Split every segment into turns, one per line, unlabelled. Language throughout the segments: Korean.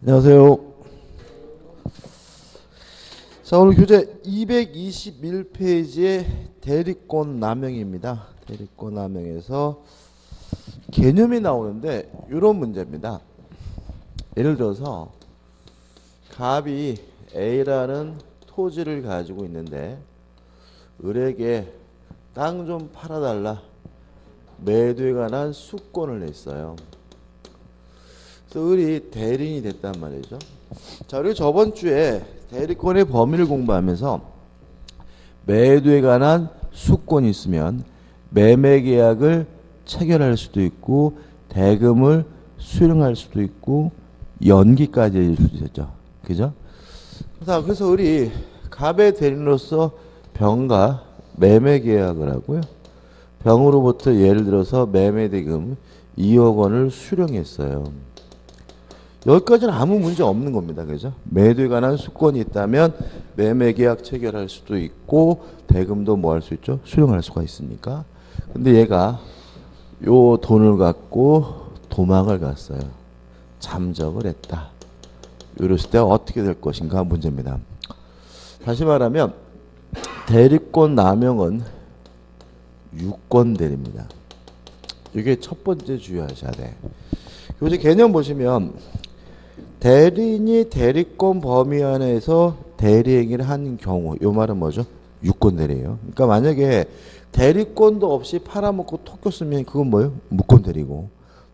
안녕하세요. 자, 오늘 교재 221페이지의 대리권 남용입니다. 대리권 남용에서 개념이 나오는데 이런 문제입니다. 예를 들어서 갑이 A라는 토지를 가지고 있는데 을에게 땅 좀 팔아달라 매도에 관한 수권을 냈어요. 그래서 을이 대리인이 됐단 말이죠. 자, 우리가 저번 주에 대리권의 범위를 공부하면서 매도에 관한 수권이 있으면 매매 계약을 체결할 수도 있고 대금을 수령할 수도 있고 연기까지 해줄 수도 있었죠. 그죠? 자, 그래서 을이 갑의 대리인으로서 병과 매매 계약을 하고요. 병으로부터 예를 들어서 매매 대금 2억 원을 수령했어요. 여기까지는 아무 문제 없는 겁니다. 그죠? 매도에 관한 수권이 있다면 매매 계약 체결할 수도 있고 대금도 뭐 할 수 있죠? 수령할 수가 있으니까. 근데 얘가 요 돈을 갖고 도망을 갔어요. 잠적을 했다. 이랬을 때 어떻게 될 것인가 문제입니다. 다시 말하면 대리권 남용은 유권 대리입니다. 이게 첫 번째 주의하셔야 돼. 교재 개념 보시면 대리인이 대리권 범위 안에서 대리행위를 한 경우, 요 말은 뭐죠? 유권 대리예요. 그러니까 만약에 대리권도 없이 팔아먹고 톡겼으면 그건 뭐예요? 무권 대리고,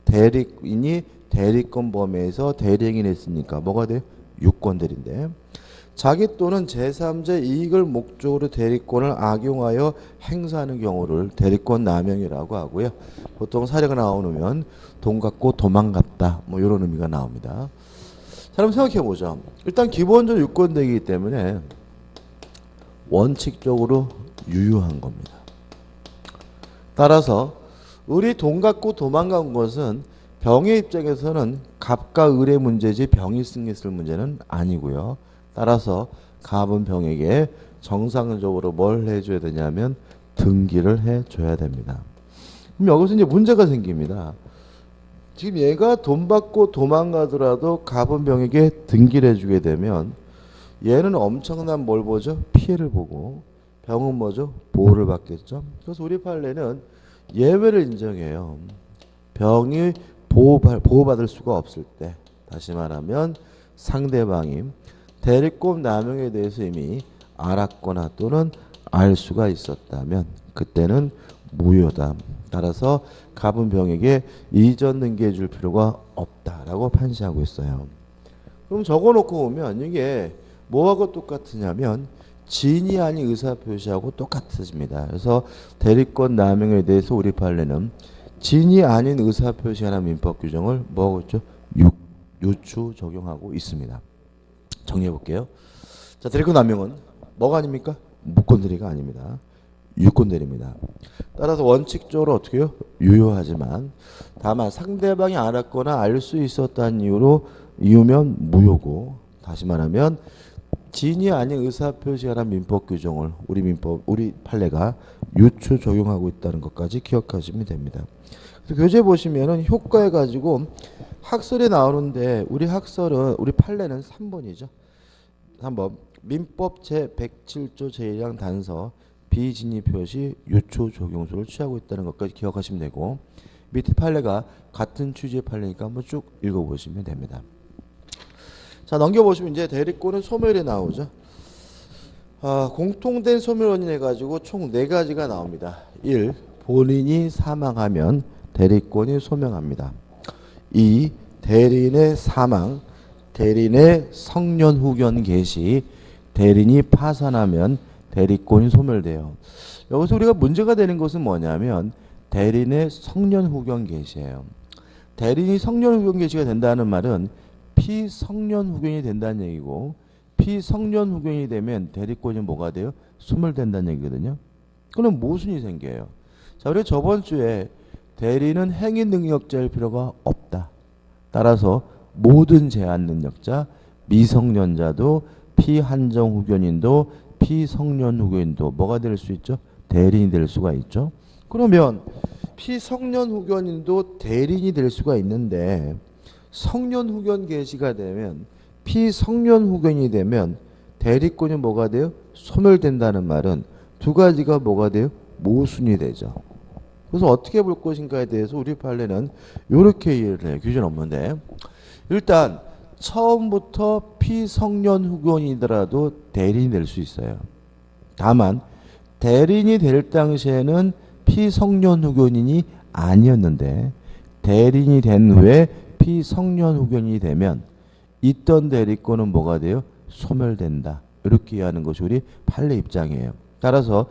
대리인이 대리권 범위에서 대리행위를 했으니까 뭐가 돼요? 유권 대리인데, 자기 또는 제3자 이익을 목적으로 대리권을 악용하여 행사하는 경우를 대리권 남용이라고 하고요. 보통 사례가 나오면 돈 갖고 도망갔다, 뭐 이런 의미가 나옵니다. 자, 그럼 생각해 보죠. 일단 기본적으로 유권되기 때문에 원칙적으로 유효한 겁니다. 따라서 을이 돈 갖고 도망간 것은 병의 입장에서는 갑과 을의 문제지 병이 승리했을 문제는 아니고요. 따라서 갑은 병에게 정상적으로 뭘 해줘야 되냐면 등기를 해줘야 됩니다. 그럼 여기서 이제 문제가 생깁니다. 지금 얘가 돈 받고 도망가더라도 갑은 병에게 등기를 해주게 되면 얘는 엄청난 뭘 보죠? 피해를 보고 병은 뭐죠? 보호를 받겠죠. 그래서 우리 판례는 예외를 인정해요. 병이 보호받을 수가 없을 때, 다시 말하면 상대방이 대리권 남용에 대해서 이미 알았거나 또는 알 수가 있었다면 그때는 무효다. 따라서 갑은 병에게 이전 등기해 줄 필요가 없다라고 판시하고 있어요. 그럼 적어놓고 보면 이게 뭐하고 똑같으냐면 진이 아닌 의사표시하고 똑같습니다. 그래서 대리권 남용에 대해서 우리 판례는 진이 아닌 의사표시하는 민법 규정을 뭐하고 있죠? 유추 적용하고 있습니다. 정리해 볼게요. 자, 대리권 남용은 뭐가 아닙니까? 무권 대리가 아닙니다. 유권 대리입니다. 따라서 원칙적으로 어떻게 해요? 유효하지만 다만 상대방이 알았거나 알 수 있었다는 이유면 무효고, 다시 말하면 진이 아닌 의사표시하는 민법 규정을 우리 판례가 유추 적용하고 있다는 것까지 기억하시면 됩니다. 그래서 교재 보시면은 효과해 가지고 학설이 나오는데 우리 판례는 3번이죠. 3번 민법 제107조 제1항 단서 비진위 표시 유추 적용소를 취하고 있다는 것까지 기억하시면 되고, 밑에 판례가 같은 취지의 판례니까 한번 쭉 읽어보시면 됩니다. 자, 넘겨보시면 이제 대리권은 소멸이 나오죠. 공통된 소멸 원인 해가지고 총 4가지가 나옵니다. 1. 본인이 사망하면 대리권이 소멸합니다. 2. 대리인의 사망, 대리인의 성년 후견 개시, 대리인이 파산하면 대리권이 소멸돼요. 여기서 우리가 문제가 되는 것은 뭐냐면 대리인의 성년 후견 개시예요. 대리인이 성년 후견 개시가 된다는 말은 피성년 후견이 된다는 얘기고, 피성년 후견이 되면 대리권이 뭐가 돼요? 소멸된다는 얘기거든요. 그럼 모순이 생겨요. 자, 우리가 저번 주에 대리인은 행위 능력자일 필요가 없다. 따라서 모든 제한 능력자, 미성년자도 피한정 후견인도 피성년 후견인도 뭐가 될 수 있죠? 대리인이 될 수가 있죠. 그러면 피성년 후견인도 대리인이 될 수가 있는데 성년 후견 개시가 되면 피성년 후견이 되면 대리권이 뭐가 돼요? 소멸된다는 말은 두 가지가 뭐가 돼요? 모순이 되죠. 그래서 어떻게 볼 것인가에 대해서 우리 판례는 이렇게 이해를 해요. 규정 없는데 일단 처음부터 피성년 후견이더라도 대리인이 될 수 있어요. 다만 대리인이 될 당시에는 피성년 후견인이 아니었는데 대리인이 된 후에 피성년 후견이 되면 있던 대리권은 뭐가 돼요? 소멸된다. 이렇게 이해하는 것이 우리 판례 입장이에요. 따라서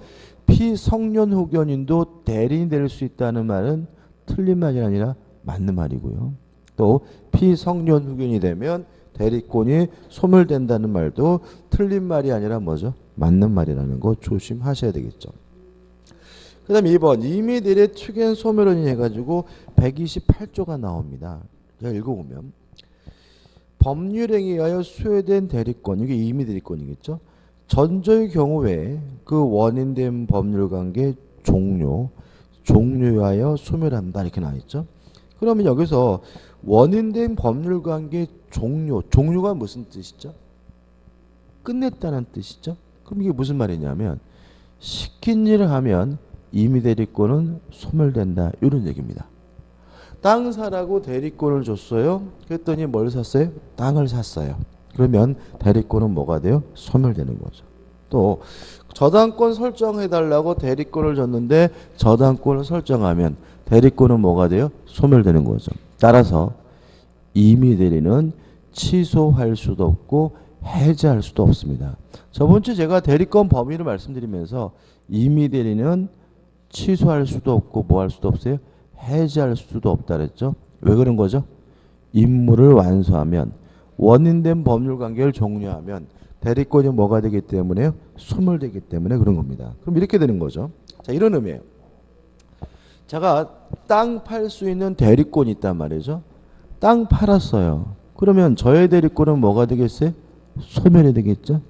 피성년 후견인도 대리인이 될 수 있다는 말은 틀린 말이 아니라 맞는 말이고요. 또 피성년 후견이 되면 대리권이 소멸된다는 말도 틀린 말이 아니라 뭐죠? 맞는 말이라는 거 조심하셔야 되겠죠. 그 다음에 2번 이미 대리 투견 소멸원이 해가지고 128조가 나옵니다. 제가 읽어보면 법률행위에 의하여 수여된 대리권, 이게 임의 대리권이겠죠. 전조의 경우에 그 원인된 법률관계 종료에 하여 소멸한다 이렇게 나와있죠. 그러면 여기서 원인된 법률관계 종료가 무슨 뜻이죠? 끝냈다는 뜻이죠. 그럼 이게 무슨 말이냐면 시킨 일을 하면 임의 대리권은 소멸된다 이런 얘기입니다. 땅 사라고 대리권을 줬어요. 그랬더니 뭘 샀어요? 땅을 샀어요. 그러면 대리권은 뭐가 돼요? 소멸되는 거죠. 또 저당권 설정해달라고 대리권을 줬는데 저당권을 설정하면 대리권은 뭐가 돼요? 소멸되는 거죠. 따라서 임의 대리는 취소할 수도 없고 해제할 수도 없습니다. 저번 주 제가 대리권 범위를 말씀드리면서 임의 대리는 취소할 수도 없고 뭐 할 수도 없어요? 해제할 수도 없다 그랬죠. 왜 그런 거죠? 임무를 완수하면 원인된 법률관계를 종료하면 대리권이 뭐가 되기 때문에요? 소멸되기 때문에 그런 겁니다. 그럼 이렇게 되는 거죠. 자, 이런 의미예요. 제가 땅 팔 수 있는 대리권이 있단 말이죠. 땅 팔았어요. 그러면 저의 대리권은 뭐가 되겠어요? 소멸이 되겠죠.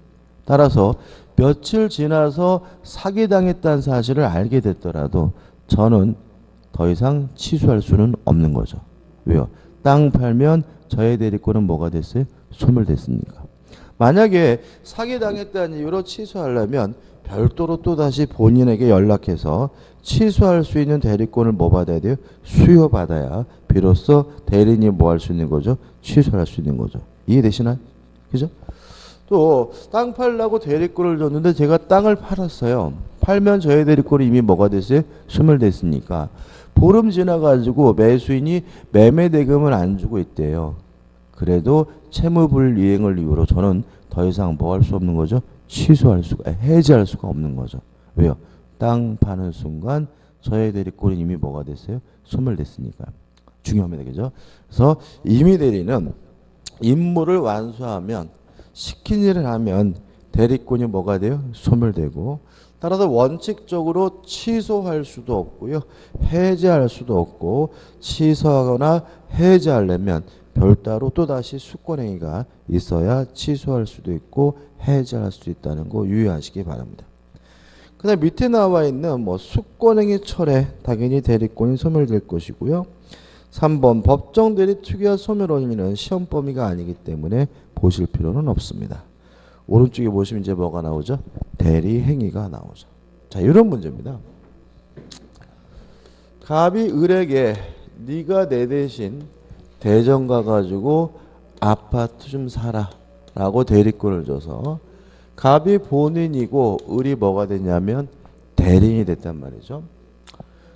따라서 며칠 지나서 사기당했다는 사실을 알게 됐더라도 저는 더 이상 취소할 수는 없는 거죠. 왜요? 땅 팔면 저의 대리권은 뭐가 됐어요? 소멸됐으니까. 만약에 사기당했다는 이유로 취소하려면 별도로 또다시 본인에게 연락해서 취소할 수 있는 대리권을 뭐 받아야 돼요? 수여받아야 비로소 대리인이 뭐 할 수 있는 거죠? 취소할 수 있는 거죠. 이해되시나요? 그죠? 또 땅 팔라고 대리권을 줬는데 제가 땅을 팔았어요. 팔면 저의 대리권이 이미 뭐가 됐어요? 소멸됐으니까 보름 지나가지고 매수인이 매매 대금을 안 주고 있대요. 그래도 채무불이행을 이유로 저는 더 이상 뭐 할 수 없는 거죠? 해지할 수가 없는 거죠. 왜요? 땅 파는 순간 저의 대리권이 이미 뭐가 됐어요? 소멸됐으니까. 중요합니다. 그죠? 그래서 임의 대리는 임무를 완수하면 시킨 일을 하면 대리권이 뭐가 돼요? 소멸되고 따라서 원칙적으로 취소할 수도 없고요. 해제할 수도 없고 취소하거나 해제하려면 별도로 또다시 수권행위가 있어야 취소할 수도 있고 해제할 수도 있다는 거 유의하시기 바랍니다. 그 다음 밑에 나와 있는 뭐 수권행위 철회 당연히 대리권이 소멸될 것이고요. 3번 법정 대리 투기와 소멸 원인은 시험 범위가 아니기 때문에 보실 필요는 없습니다. 오른쪽에 보시면 이제 뭐가 나오죠? 대리 행위가 나오죠. 자, 이런 문제입니다. 갑이 을에게 네가 내 대신 대전 가가지고 아파트 좀 사라 라고 대리권을 줘서 갑이 본인이고 을이 뭐가 됐냐면 대리인이 됐단 말이죠.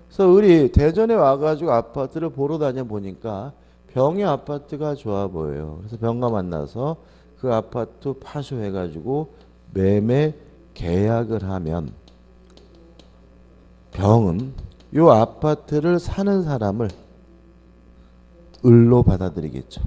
그래서 을이 대전에 와가지고 아파트를 보러 다녀보니까 병의 아파트가 좋아 보여요. 그래서 병과 만나서 그 아파트 파쇼해가지고 매매 계약을 하면 병은 이 아파트를 사는 사람을 을로 받아들이겠죠.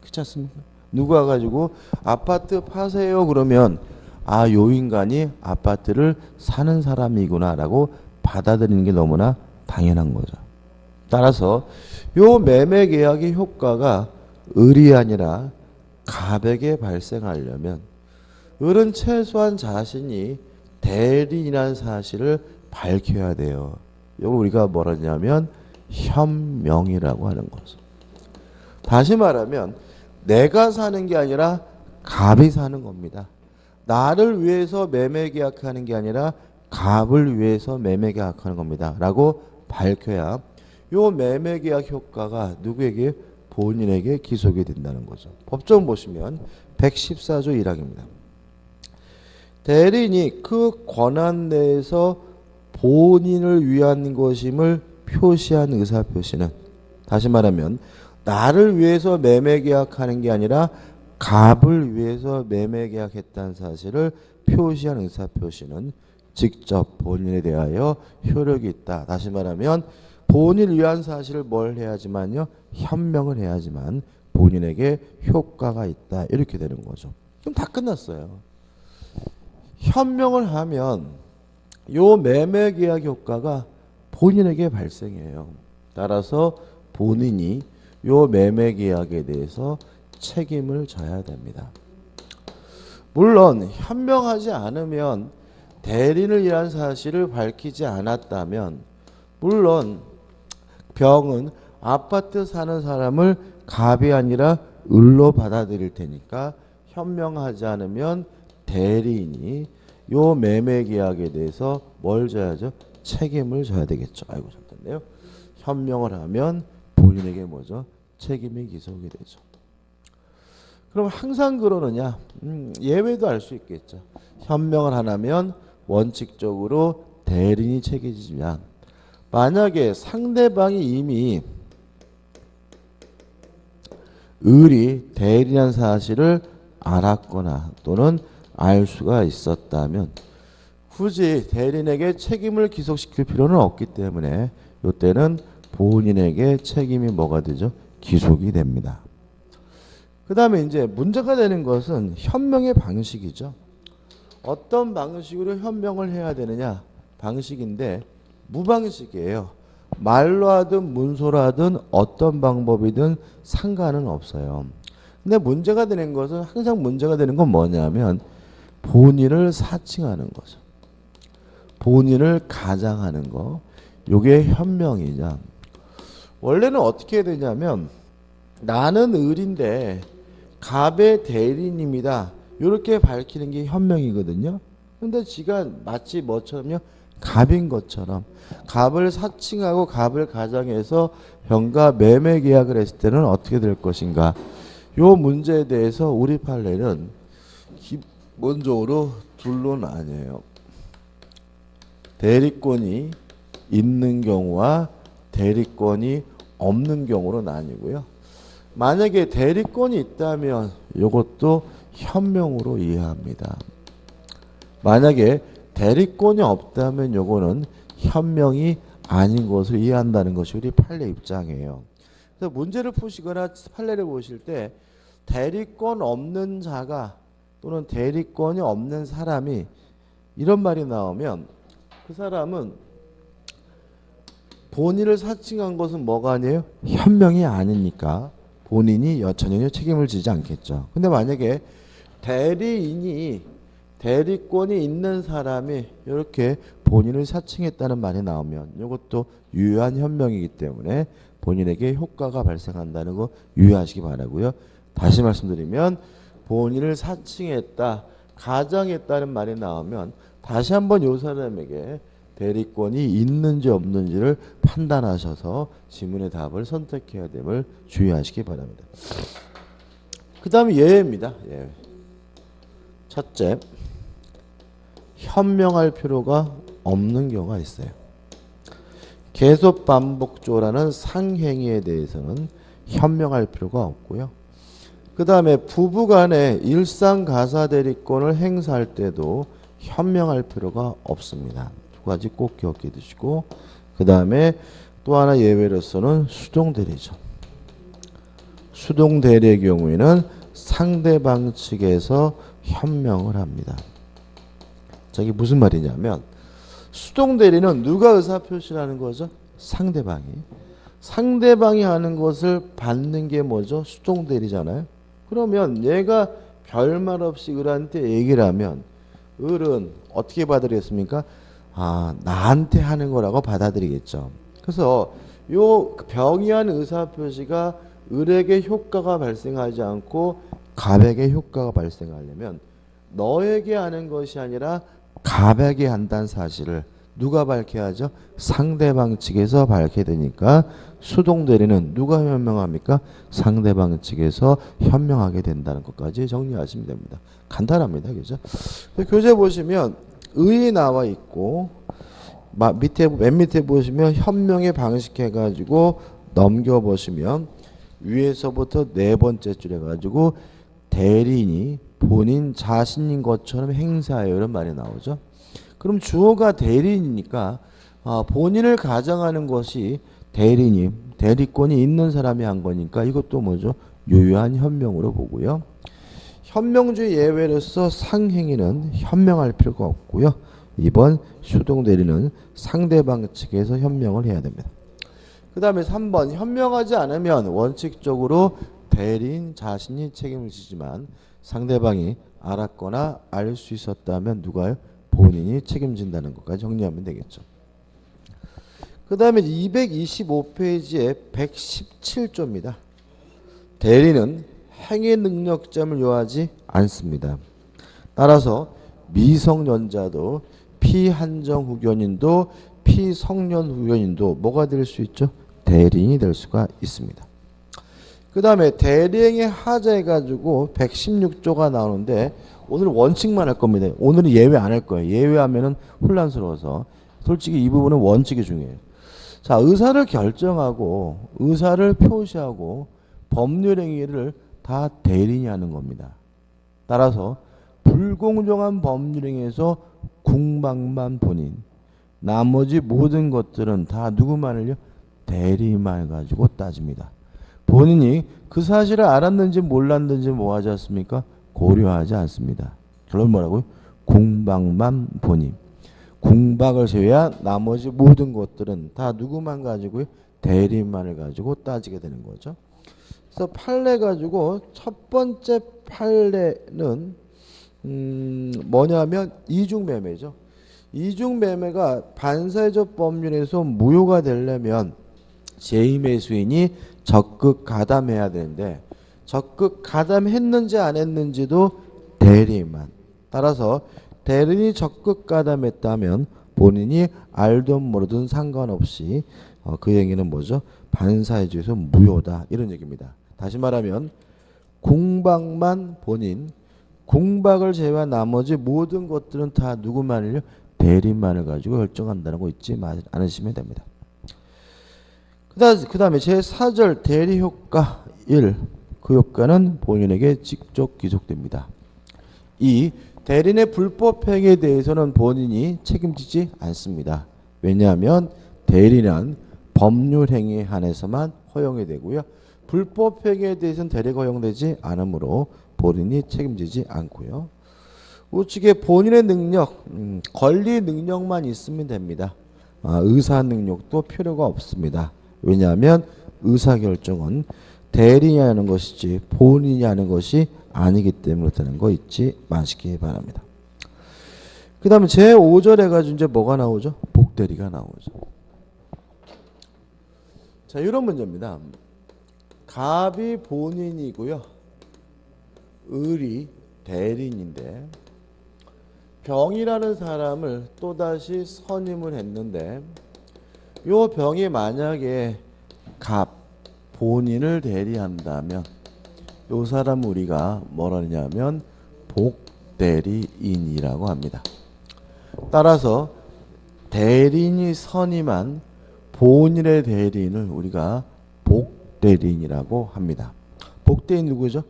그렇지 않습니까? 누가 가지고 아파트 파세요 그러면 아, 요 인간이 아파트를 사는 사람이구나 라고 받아들이는 게 너무나 당연한 거죠. 따라서 요 매매 계약의 효과가 을이 아니라 갑에게 발생하려면 을은 최소한 자신이 대리인이라는 사실을 밝혀야 돼요. 이거 우리가 뭐라 하냐면 현명이라고 하는 거죠. 다시 말하면 내가 사는 게 아니라 갑이 사는 겁니다. 나를 위해서 매매 계약하는 게 아니라 갑을 위해서 매매 계약하는 겁니다. 라고 밝혀야 요 매매 계약 효과가 누구에게? 본인에게 기속이 된다는 거죠. 법정 보시면 114조 1항입니다. 대리인이 그 권한 내에서 본인을 위한 것임을 표시한 의사표시는, 다시 말하면 나를 위해서 매매 계약하는 게 아니라 갑을 위해서 매매 계약했다는 사실을 표시한 의사표시는 직접 본인에 대하여 효력이 있다. 다시 말하면 본인을 위한 사실을 뭘 해야지만요? 현명을 해야지만 본인에게 효과가 있다. 이렇게 되는 거죠. 그럼 다 끝났어요. 현명을 하면 요 매매 계약 효과가 본인에게 발생해요. 따라서 본인이 요 매매 계약에 대해서 책임을 져야 됩니다. 물론 현명하지 않으면 대리인을 위한 사실을 밝히지 않았다면, 물론 병은 아파트 사는 사람을 갑이 아니라 을로 받아들일 테니까 현명하지 않으면 대리인이 요 매매 계약에 대해서 뭘 져야죠? 책임을 져야 되겠죠. 아이고 잠깐만요. 현명을 하면 본인에게 뭐죠? 책임이 기속이 되죠. 그럼 항상 그러느냐? 예외도 알 수 있겠죠. 현명을 하면 원칙적으로 대리인이 책임지지만, 만약에 상대방이 이미 을이 대리인한 사실을 알았거나 또는 알 수가 있었다면 굳이 대리인에게 책임을 기속시킬 필요는 없기 때문에 이때는 본인에게 책임이 뭐가 되죠? 기속이 됩니다. 그 다음에 이제 문제가 되는 것은 현명의 방식이죠. 어떤 방식으로 현명을 해야 되느냐? 방식인데 무방식이에요. 말로 하든 문서로 하든 어떤 방법이든 상관은 없어요. 근데 문제가 되는 것은, 항상 문제가 되는 건 뭐냐면 본인을 사칭하는 거죠. 본인을 가장하는 거. 요게 현명이냐. 원래는 어떻게 해야 되냐면 나는 을인데 갑의 대리인입니다. 이렇게 밝히는 게 현명이거든요. 근데 지가 마치 뭐처럼요? 갑인 것처럼 갑을 사칭하고 갑을 가장해서 병과 매매 계약을 했을 때는 어떻게 될 것인가. 요 문제에 대해서 우리 판례는 기본적으로 둘로 나뉘어요. 대리권이 있는 경우와 대리권이 없는 경우로 나뉘고요. 만약에 대리권이 있다면 이것도 현명으로 이해합니다. 만약에 대리권이 없다면 요거는 현명이 아닌 것을 이해한다는 것이 우리 판례 입장이에요. 그래서 문제를 푸시거나 판례를 보실 때 대리권 없는 자가 또는 대리권이 없는 사람이 이런 말이 나오면 그 사람은 본인을 사칭한 것은 뭐가 아니에요? 현명이 아니니까 본인이 전혀 책임을 지지 않겠죠. 근데 만약에 대리권이 있는 사람이 이렇게 본인을 사칭했다는 말이 나오면 이것도 유효한 현명이기 때문에 본인에게 효과가 발생한다는 거 유의하시기 바라고요. 다시 말씀드리면 본인을 사칭했다, 가장했다는 말이 나오면 다시 한번 이 사람에게 대리권이 있는지 없는지를 판단하셔서 지문의 답을 선택해야 됨을 주의하시기 바랍니다. 그 다음에 예외입니다. 예외. 첫째, 현명할 필요가 없는 경우가 있어요. 계속 반복조라는 상행위에 대해서는 현명할 필요가 없고요. 그 다음에 부부간의 일상가사 대리권을 행사할 때도 현명할 필요가 없습니다. 두 가지 꼭 기억해 두시고, 그 다음에 또 하나 예외로서는 수동대리죠. 수동대리의 경우에는 상대방 측에서 현명을 합니다. 자, 이게 무슨 말이냐면 수동대리는 누가 의사표시를 하는 거죠? 상대방이. 상대방이 하는 것을 받는 게 뭐죠? 수동대리잖아요. 그러면 얘가 별말 없이 을한테 얘기를 하면 을은 어떻게 받아들이겠습니까? 아, 나한테 하는 거라고 받아들이겠죠. 그래서 요 병이한 의사표시가 을에게 효과가 발생하지 않고 갑에게 효과가 발생하려면 너에게 하는 것이 아니라 갑에게 한다는 사실을 누가 밝혀야 하죠? 상대방 측에서 밝혀야 되니까 수동대리는 누가 현명합니까? 상대방 측에서 현명하게 된다는 것까지 정리하시면 됩니다. 간단합니다. 그죠? 교재 보시면 의 나와 있고 맨 밑에 보시면 현명의 방식 해가지고 넘겨보시면 위에서부터 네 번째 줄 해가지고 대리인이 본인 자신인 것처럼 행사해요 이런 말이 나오죠. 그럼 주어가 대리인이니까 본인을 가정하는 것이 대리권이 있는 사람이 한 거니까 이것도 뭐죠? 유효한 현명으로 보고요. 현명주의 예외로서 상행위는 현명할 필요가 없고요. 2번 수동대리는 상대방 측에서 현명을 해야 됩니다. 그 다음에 3번 현명하지 않으면 원칙적으로 대리인 자신이 책임을 지지만 상대방이 알았거나 알 수 있었다면 누가요? 본인이 책임진다는 것까지 정리하면 되겠죠. 그 다음에 225페이지에 117조입니다. 대리는 행위 능력점을 요하지 않습니다. 따라서 미성년자도 피한정 후견인도 피성년 후견인도 뭐가 될 수 있죠? 대리인이 될 수가 있습니다. 그 다음에 대리행위 하자해가지고 116조가 나오는데 오늘 원칙만 할 겁니다. 오늘은 예외 안 할 거예요. 예외하면은 혼란스러워서 솔직히 이 부분은 원칙이 중요해요. 자, 의사를 결정하고 의사를 표시하고 법률행위를 다 대리인이 하는 겁니다. 따라서 불공정한 법률행위에서 궁방만 본인, 나머지 모든 것들은 다 누구만을요? 대리인만 가지고 따집니다. 본인이 그 사실을 알았는지 몰랐는지 뭐 하지 않습니까? 고려하지 않습니다. 결론 뭐라고요? 궁방만 본인. 궁박을 제외한 나머지 모든 것들은 다 누구만 가지고요? 대리인만을 가지고 따지게 되는 거죠. 그래서 판례 가지고 첫 번째 판례는 뭐냐면 이중매매죠. 이중매매가 반사회적 법률에서 무효가 되려면 제2매수인이 적극 가담해야 되는데 적극 가담했는지 안 했는지도 대리인만. 따라서 대리인이 적극 가담했다면 본인이 알든 모르든 상관없이 그 행위는 뭐죠? 반사회적에서 무효다 이런 얘기입니다. 다시 말하면 궁박만 본인, 궁박을 제외한 나머지 모든 것들은 다 누구만을요? 대리인만을 가지고 결정한다는 거 잊지 않으시면 됩니다. 그 다음에 제4절 대리효과 1. 그 효과는 본인에게 직접 귀속됩니다. 2. 대리인의 불법행위에 대해서는 본인이 책임지지 않습니다. 왜냐하면 대리인은 법률행위에 한해서만 허용이 되고요. 불법행위에 대해서는 대리가 허용되지 않으므로 본인이 책임지지 않고요. 우측에 본인의 능력, 권리 능력만 있으면 됩니다. 의사 능력도 필요가 없습니다. 왜냐하면 의사결정은 대리인이 하는 것이지 본인이 하는 것이 아니기 때문에 그렇다는 거 잊지 마시기 바랍니다. 그 다음에 제5절 해가지고 이제 뭐가 나오죠? 복대리가 나오죠. 자, 이런 문제입니다. 갑이 본인이고요. 을이 대리인인데 병이라는 사람을 또다시 선임을 했는데 요 병이 만약에 갑 본인을 대리한다면 요 사람 우리가 뭐라 하냐면 복대리인이라고 합니다. 따라서 대리인이 선임한 본인의 대리인을 우리가 복대리인이라고 합니다. 복대리인 누구죠?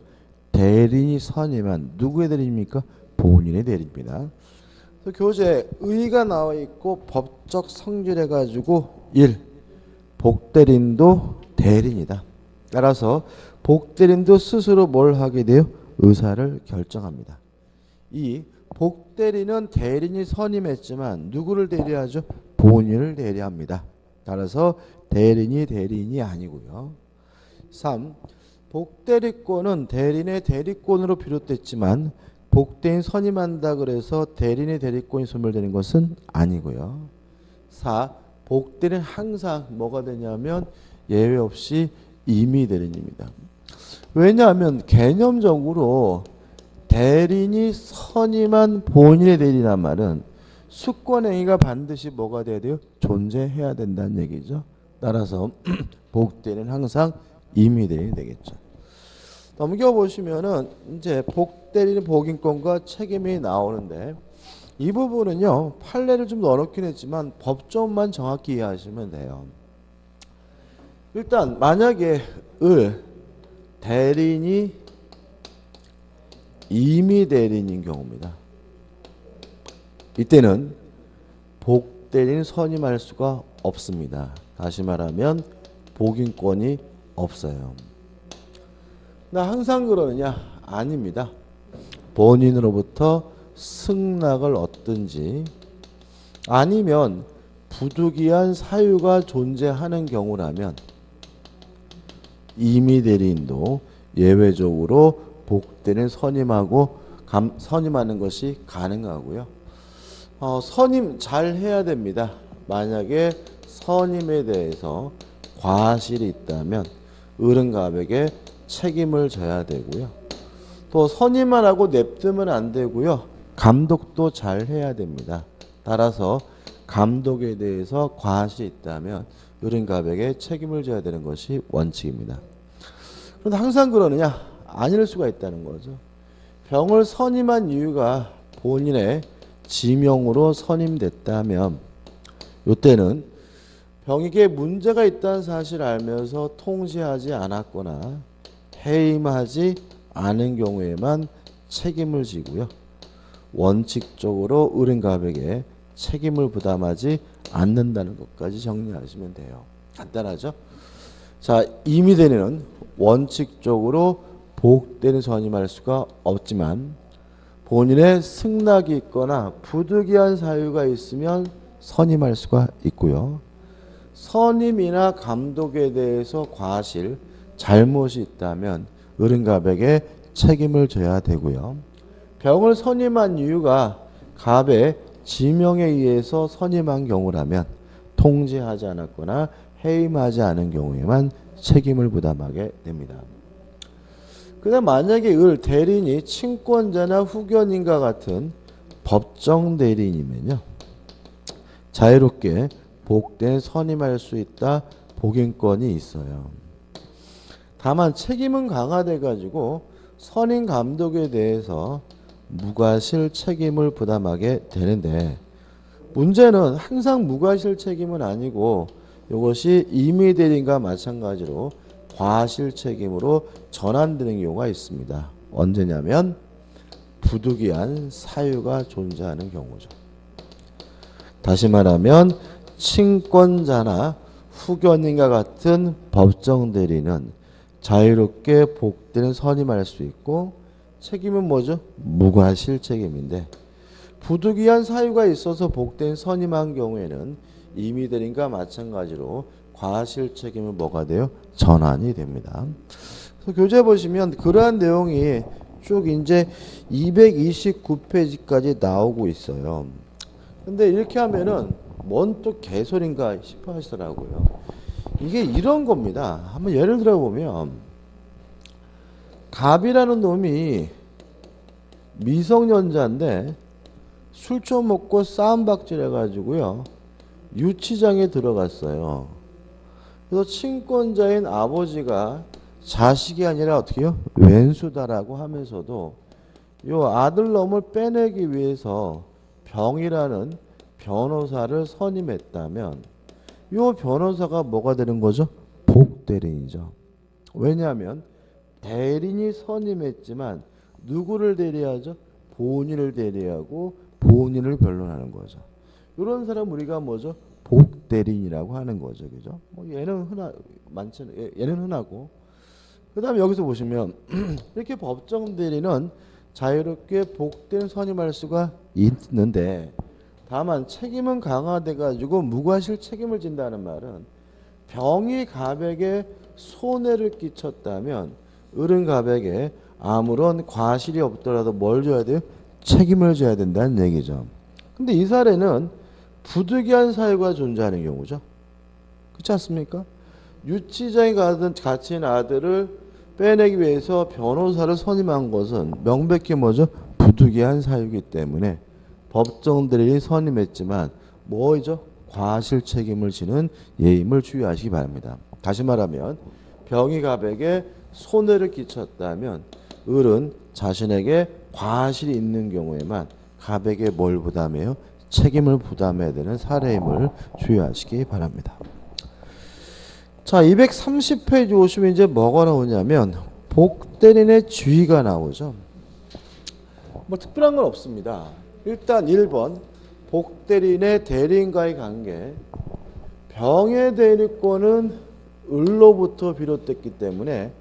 대리인이 선임한 누구의 대리인입니까? 본인의 대리입니다. 교재 의가 나와 있고 법적 성질 해가지고 1. 복대리인도 대리인이다. 따라서 복대리인도 스스로 뭘 하게 돼요? 의사를 결정합니다. 2. 복대리인은 대리인이 선임했지만 누구를 대리하죠? 본인을 대리합니다. 따라서 대리인이 아니고요. 3. 복대리권은 대리인의 대리권으로 비롯됐지만 복대인 선임한다 그래서 대리인의 대리권이 소멸되는 것은 아니고요. 4. 복대리는 항상 뭐가 되냐면 예외 없이 임의대리인입니다. 왜냐하면 개념적으로 대리인이 선임한 본인의 대리란 말은 수권행위가 반드시 뭐가 돼야 돼요? 존재해야 된다는 얘기죠. 따라서 복대리는 항상 임의대리인이 되겠죠. 넘겨보시면은 이제 복대리인 복인권과 책임이 나오는데 이 부분은요 판례를 좀 넣어놓긴 했지만 법조문만 정확히 이해하시면 돼요. 일단 만약에 대리인이 임의대리인인 경우입니다. 이때는 복대리인 선임할 수가 없습니다. 다시 말하면 복인권이 없어요. 나 항상 그러느냐? 아닙니다. 본인으로부터 승낙을 얻든지 아니면 부득이한 사유가 존재하는 경우라면 임의대리인도 예외적으로 복대리인 선임하는 것이 가능하고요. 선임 잘 해야 됩니다. 만약에 선임에 대해서 과실이 있다면 어른갑에게 책임을 져야 되고요. 또 선임만 하고 냅두면 안 되고요. 감독도 잘 해야 됩니다. 따라서 감독에 대해서 과실이 있다면 어른갑에게 책임을 져야 되는 것이 원칙입니다. 그런데 항상 그러느냐? 아닐 수가 있다는 거죠. 병을 선임한 이유가 본인의 지명으로 선임됐다면 이때는 병에게 문제가 있다는 사실을 알면서 통지하지 않았거나 해임하지 않은 경우에만 책임을 지고요. 원칙적으로 어른갑에게 책임을 부담하지 않는다는 것까지 정리하시면 돼요. 간단하죠? 자, 임의대리는 원칙적으로 복대리인 선임할 수가 없지만 본인의 승낙이 있거나 부득이한 사유가 있으면 선임할 수가 있고요. 선임이나 감독에 대해서 과실, 잘못이 있다면 어른갑에게 책임을 져야 되고요. 병을 선임한 이유가 갑의 지명에 의해서 선임한 경우라면 통지하지 않았거나 해임하지 않은 경우에만 책임을 부담하게 됩니다. 그다음 만약에 대리인이 친권자나 후견인과 같은 법정 대리인이면요. 자유롭게 복대리인 선임할 수 있다. 복인권이 있어요. 다만 책임은 강화돼 가지고 선임 감독에 대해서 무과실 책임을 부담하게 되는데 문제는 항상 무과실 책임은 아니고 이것이 임의대리인과 마찬가지로 과실 책임으로 전환되는 경우가 있습니다. 언제냐면 부득이한 사유가 존재하는 경우죠. 다시 말하면 친권자나 후견인과 같은 법정 대리는 자유롭게 복대리인 선임할 수 있고 책임은 뭐죠? 무과실 책임인데 부득이한 사유가 있어서 복대리인 선임한 경우에는 임의대리인과 마찬가지로 과실 책임은 뭐가 돼요? 전환이 됩니다. 그래서 교재 보시면 그러한 내용이 쭉 이제 229페이지까지 나오고 있어요. 근데 이렇게 하면은 뭔 또 개소리인가 싶어 하시더라고요. 이게 이런 겁니다. 한번 예를 들어 보면 갑이라는 놈이 미성년자인데 술 좀 먹고 싸움박질 해가지고요. 유치장에 들어갔어요. 그래서 친권자인 아버지가 자식이 아니라 어떻게 해요? 왼수다라고 하면서도 요 아들놈을 빼내기 위해서 병이라는 변호사를 선임했다면 요 변호사가 뭐가 되는 거죠? 복대리인이죠. 왜냐하면 대리인이 선임했지만 누구를 대리하죠? 본인을 대리하고 본인을 변론하는 거죠. 이런 사람 우리가 뭐죠? 복대리인이라고 하는 거죠. 그죠? 얘는 얘는 흔하고. 그 다음에 여기서 보시면 이렇게 법정 대리는 자유롭게 복대리인 선임할 수가 있는데 다만 책임은 강화돼 가지고 무과실 책임을 진다는 말은 병이 갑에게 손해를 끼쳤다면 어른갑에게 아무런 과실이 없더라도 뭘 줘야 돼요? 책임을 져야 된다는 얘기죠. 근데 이 사례는 부득이한 사유가 존재하는 경우죠. 그렇지 않습니까? 유치장에 갇힌 아들을 빼내기 위해서 변호사를 선임한 것은 명백히 뭐죠? 부득이한 사유이기 때문에 법정들이 선임했지만 뭐이죠? 과실 책임을 지는 예임을 주의하시기 바랍니다. 다시 말하면 병이 갑에게 손해를 끼쳤다면 을은 자신에게 과실이 있는 경우에만 갑에게 뭘 부담해요? 책임을 부담해야 되는 사례임을 주의하시기 바랍니다. 자, 230페이지 오시면 이제 뭐가 나오냐면 복대리인의 주의가 나오죠. 뭐 특별한 건 없습니다. 일단 1번 복대리인의 대리인과의 관계. 병의 대리권은 을로부터 비롯됐기 때문에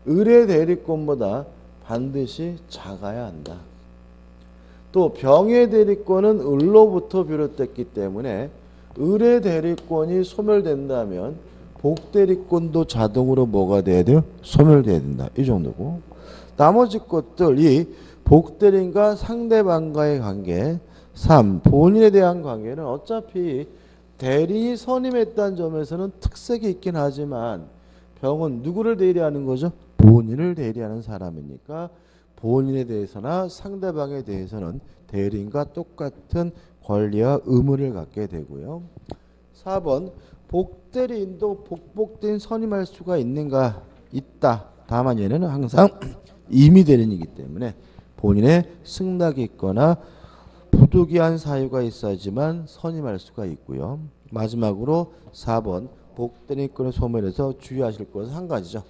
을의 대리권보다 반드시 작아야 한다. 또 병의 대리권은 을로부터 비롯됐기 때문에 을의 대리권이 소멸된다면 복대리권도 자동으로 뭐가 돼야 돼요? 소멸돼야 된다. 이 정도고. 나머지 것들, 이 복대리인과 상대방과의 관계. 3. 본인에 대한 관계는 어차피 대리인이 선임했다는 점에서는 특색이 있긴 하지만 병은 누구를 대리하는 거죠? 본인을 대리하는 사람이니까 본인에 대해서나 상대방에 대해서는 대리인과 똑같은 권리와 의무를 갖게 되고요. 4번 복대리인도 복복대리인 선임할 수가 있는가? 있다. 다만 얘는 항상 임의대리인이기 때문에 본인의 승낙이 있거나 부득이한 사유가 있어야지만 선임할 수가 있고요. 마지막으로 4번 복대리인권을 소멸해서 주의하실 것은 한 가지죠.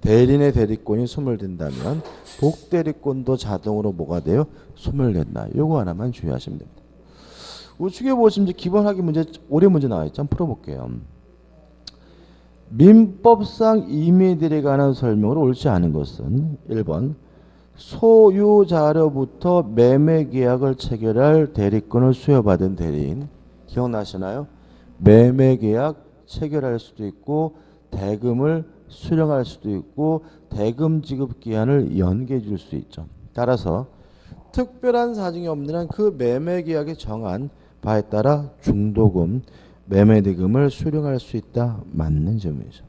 대리인의 대리권이 소멸된다면 복대리권도 자동으로 뭐가 돼요? 소멸된다. 요거 하나만 주의하시면 됩니다. 우측에 보시면 기본 학위 문제, 오래 문제 나와있죠. 한번 풀어볼게요. 민법상 임의대리에 관한 설명으로 옳지 않은 것은 1번 소유자로부터 매매계약을 체결할 대리권을 수여받은 대리인. 기억나시나요? 매매계약 체결할 수도 있고 대금을 수령할 수도 있고 대금 지급 기한을 연기해 줄 수 있죠. 따라서 특별한 사정이 없는 한 그 매매계약에 정한 바에 따라 중도금, 매매대금을 수령할 수 있다. 맞는 점이죠.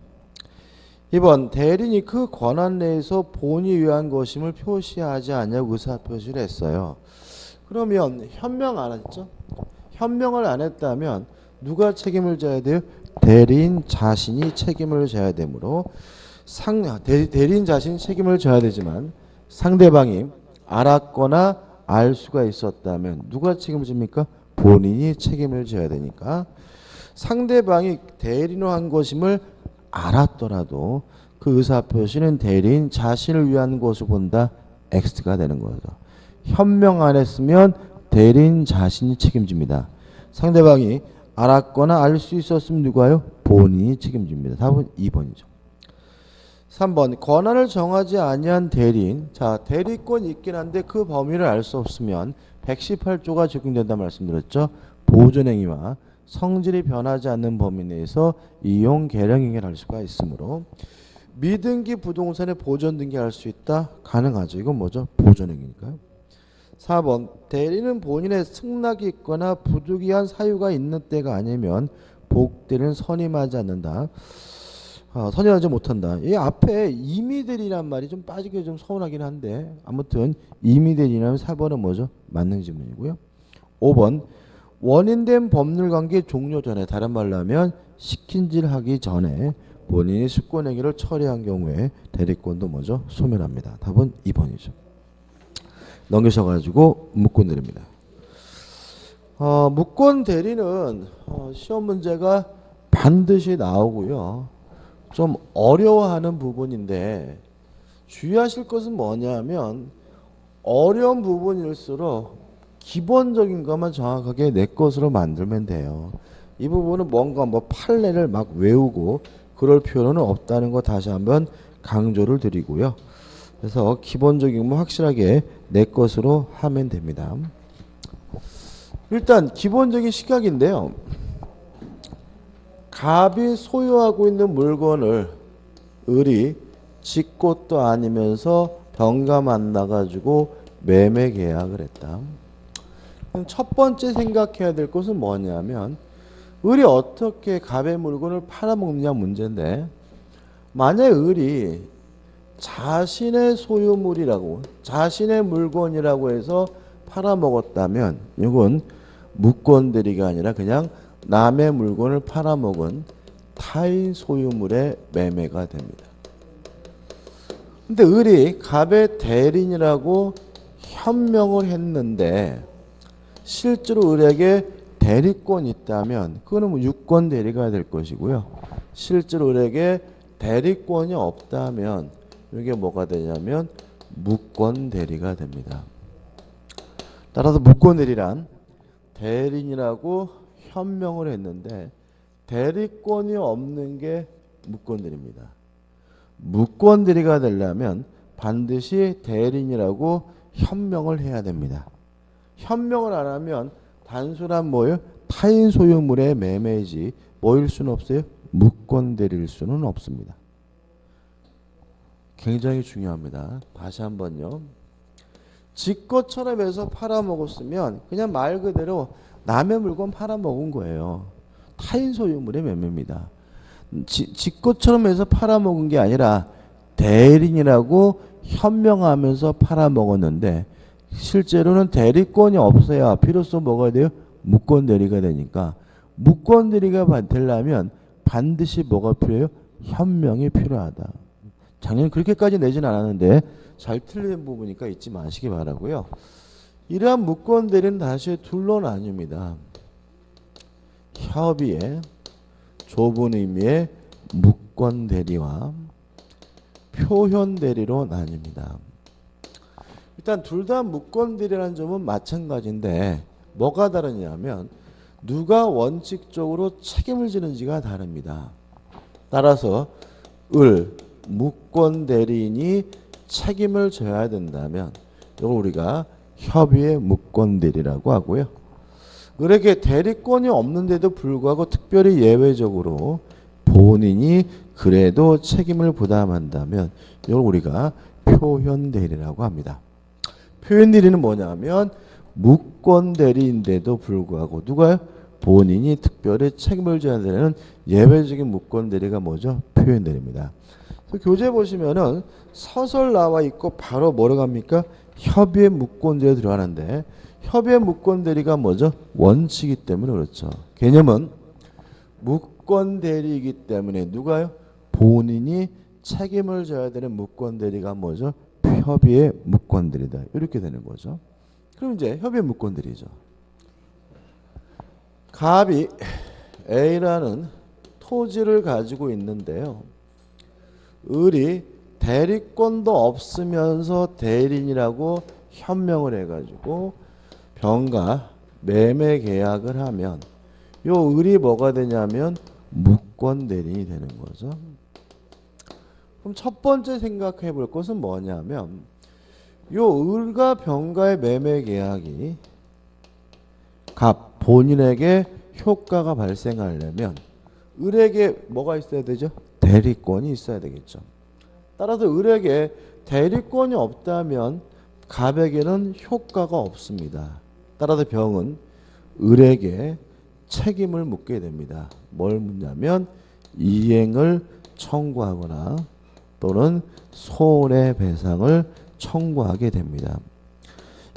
2번 대리인이 그 권한 내에서 본의 위한 것임을 표시하지 않냐고 의사표시를 했어요. 그러면 현명 안 했죠? 현명을 안 했다면 누가 책임을 져야 돼요? 대리인 자신이 책임을 져야 되므로 대리인 자신이 책임을 져야 되지만 상대방이 알았거나 알 수가 있었다면 누가 책임을 집니까? 본인이 책임을 져야 되니까 상대방이 대리인으로 한 것임을 알았더라도 그 의사표시는 대리인 자신을 위한 것을 본다. X가 되는 거죠. 현명 안 했으면 대리인 자신이 책임집니다. 상대방이 알았거나 알 수 있었으면 누가요? 본인이 책임집니다. 답은 2번이죠. 3번 권한을 정하지 아니한 대리인. 자, 대리권이 있긴 한데 그 범위를 알 수 없으면 118조가 적용된다 말씀드렸죠. 보존행위와 성질이 변하지 않는 범위 내에서 이용 계량 행위를 할 수가 있으므로 미등기 부동산에 보존 등기할 수 있다? 가능하죠. 이건 뭐죠? 보존행위니까요. 4번 대리는 본인의 승낙이 있거나 부득이한 사유가 있는 때가 아니면 복대리는 선임하지 않는다. 선임하지 못한다. 이 앞에 임의대리란 말이 좀 빠지게 좀 서운하긴 한데 아무튼 임의대리라면 4번은 뭐죠? 맞는 질문이고요. 5번 원인된 법률관계 종료 전에, 다른 말로 하면 시킨질 하기 전에 본인이 숙권행위를 처리한 경우에 대리권도 뭐죠? 소멸합니다. 답은 2번이죠. 넘기셔가지고 묻고 내립니다. 묻권 대리는 시험 문제가 반드시 나오고요. 좀 어려워하는 부분인데 주의하실 것은 뭐냐면 어려운 부분일수록 기본적인 것만 정확하게 내 것으로 만들면 돼요. 이 부분은 뭔가 뭐 판례를 막 외우고 그럴 필요는 없다는 거 다시 한번 강조를 드리고요. 그래서 기본적인 거 확실하게 내 것으로 하면 됩니다. 일단 기본적인 시각인데요. 갑이 소유하고 있는 물건을 을이 지 것도 아니면서 병가 만나가지고 매매 계약을 했다. 첫 번째 생각해야 될 것은 뭐냐면 을이 어떻게 갑의 물건을 팔아먹느냐 문제인데, 만약 을이 자신의 소유물이라고, 자신의 물건이라고 해서 팔아먹었다면 이건 무권대리가 아니라 그냥 남의 물건을 팔아먹은 타인 소유물의 매매가 됩니다. 근데 을이 갑의 대리인이라고 현명을 했는데 실제로 을에게 대리권이 있다면 그거는 뭐 유권 대리가 될 것이고요. 실제로 을에게 대리권이 없다면 이게 뭐가 되냐면 무권 대리가 됩니다. 따라서 무권 대리란 대리인이라고 현명을 했는데 대리권이 없는 게 무권 대리입니다. 무권 대리가 되려면 반드시 대리인이라고 현명을 해야 됩니다. 현명을 안 하면 단순한 뭐예요? 타인 소유물의 매매이지 뭐일 수는 없어요? 무권 대리일 수는 없습니다. 굉장히 중요합니다. 다시 한번요. 지 것처럼 해서 팔아먹었으면 그냥 말 그대로 남의 물건 팔아먹은 거예요. 타인 소유물의 매매입니다. 지 것처럼 해서 팔아먹은 게 아니라 대리인이라고 현명하면서 팔아먹었는데 실제로는 대리권이 없어야 비로소 뭐가 돼요? 무권 대리가 되니까 무권 대리가 되려면 반드시 뭐가 필요해요? 현명이 필요하다. 작년에 그렇게까지 내진 않았는데 잘 틀린 부분이니까 잊지 마시기 바라고요. 이러한 무권 대리는 다시 둘로 나뉩니다. 협의의 좁은 의미의 무권 대리와 표현 대리로 나뉩니다. 일단 둘 다 무권 대리라는 점은 마찬가지인데 뭐가 다르냐면 누가 원칙적으로 책임을 지는지가 다릅니다. 따라서 무권 대리인이 책임을 져야 된다면 이걸 우리가 협의의 무권 대리라고 하고요. 을에게 대리권이 없는데도 불구하고 특별히 예외적으로 본인이 그래도 책임을 부담한다면 이걸 우리가 표현 대리라고 합니다. 표현 대리는 뭐냐면 무권 대리인데도 불구하고 누가요? 본인이 특별히 책임을 져야 되는 예외적인 무권 대리가 뭐죠? 표현 대리입니다. 교재 보시면은 서설 나와 있고 바로 뭐라고 합니까? 협의의 무권 대리에 들어가는데 협의의 무권 대리가 뭐죠? 원칙이기 때문에 그렇죠. 개념은 무권 대리이기 때문에 누가요? 본인이 책임을 져야 되는 무권 대리가 뭐죠? 협의의 무권 대리다. 이렇게 되는 거죠. 그럼 이제 협의의 무권 대리죠. 갑이 A라는 토지를 가지고 있는데요. 을이 대리권도 없으면서 대리인이라고 현명을 해가지고 병과 매매 계약을 하면 요 을이 뭐가 되냐면 무권 대리인이 되는 거죠. 그럼 첫 번째 생각해 볼 것은 뭐냐면 요 을과 병과의 매매 계약이 갑 본인에게 효과가 발생하려면 을에게 뭐가 있어야 되죠? 대리권이 있어야 되겠죠. 따라서 을에게 대리권이 없다면 갑에게는 효과가 없습니다. 따라서 병은 을에게 책임을 묻게 됩니다. 뭘 묻냐면 이행을 청구하거나 또는 손해배상을 청구하게 됩니다.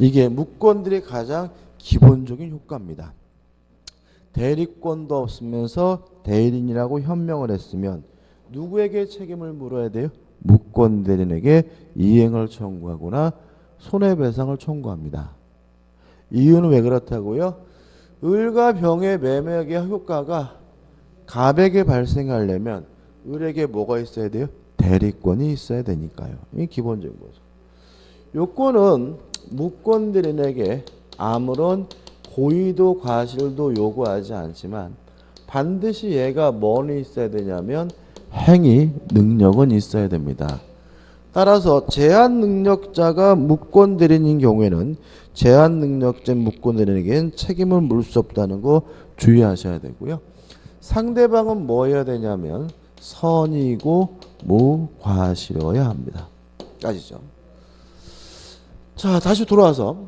이게 무권들의 가장 기본적인 효과입니다. 대리권도 없으면서 대리인이라고 현명을 했으면 누구에게 책임을 물어야 돼요? 무권 대리인에게 이행을 청구하거나 손해배상을 청구합니다. 이유는 왜 그렇다고요? 을과 병의 매매의 효과가 갑에게 발생하려면 을에게 뭐가 있어야 돼요? 대리권이 있어야 되니까요. 이게 기본적인 거죠. 요건은 무권 대리인에게 아무런 고의도 과실도 요구하지 않지만 반드시 얘가 뭐는 있어야 되냐면 행위 능력은 있어야 됩니다. 따라서 제한 능력자가 무권 대리인인 경우에는 제한 능력자 무권 대리인에게는 책임을 물을 수 없다는 거 주의하셔야 되고요. 상대방은 뭐 해야 되냐면 선이고 무과실이어야 합니다. 아시죠? 자, 다시 돌아와서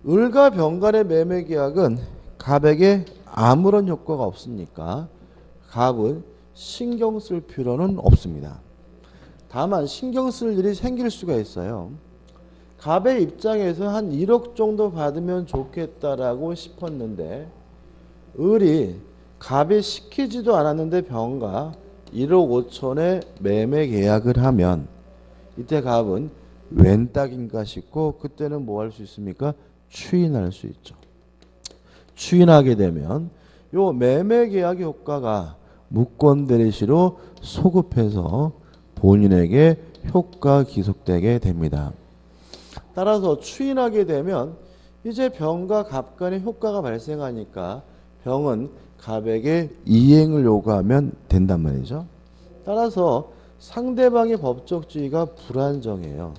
을과 병 간의 매매 계약은 갑에게 아무런 효과가 없으니까 갑은 신경 쓸 필요는 없습니다. 다만 신경 쓸 일이 생길 수가 있어요. 갑의 입장에서 한 1억 정도 받으면 좋겠다라고 싶었는데 을이 갑이 시키지도 않았는데 병가 1억 5천에 매매 계약을 하면 이때 갑은 웬 딱인가 싶고 그때는 뭐 할 수 있습니까? 추인할 수 있죠. 추인하게 되면 요 매매 계약의 효과가 무권 대리시로 소급해서 본인에게 효과 기속되게 됩니다. 따라서 추인하게 되면 이제 병과 갑 간의 효과가 발생하니까 병은 갑에게 이행을 요구하면 된단 말이죠. 따라서 상대방의 법적 지위가 불안정해요.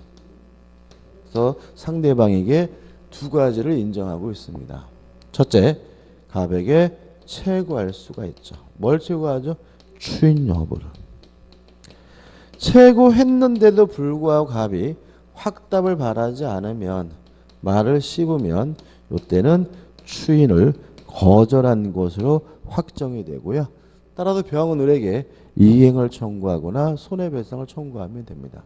그래서 상대방에게 두 가지를 인정하고 있습니다. 첫째, 갑에게 채구할 수가 있죠. 뭘 채구하죠? 추인 여부를. 채구했는데도 불구하고 갑이 확답을 바라지 않으면 말을 씹으면 이때는 추인을 거절한 것으로 확정이 되고요. 따라서 병은 을에게 이행을 청구하거나 손해배상을 청구하면 됩니다.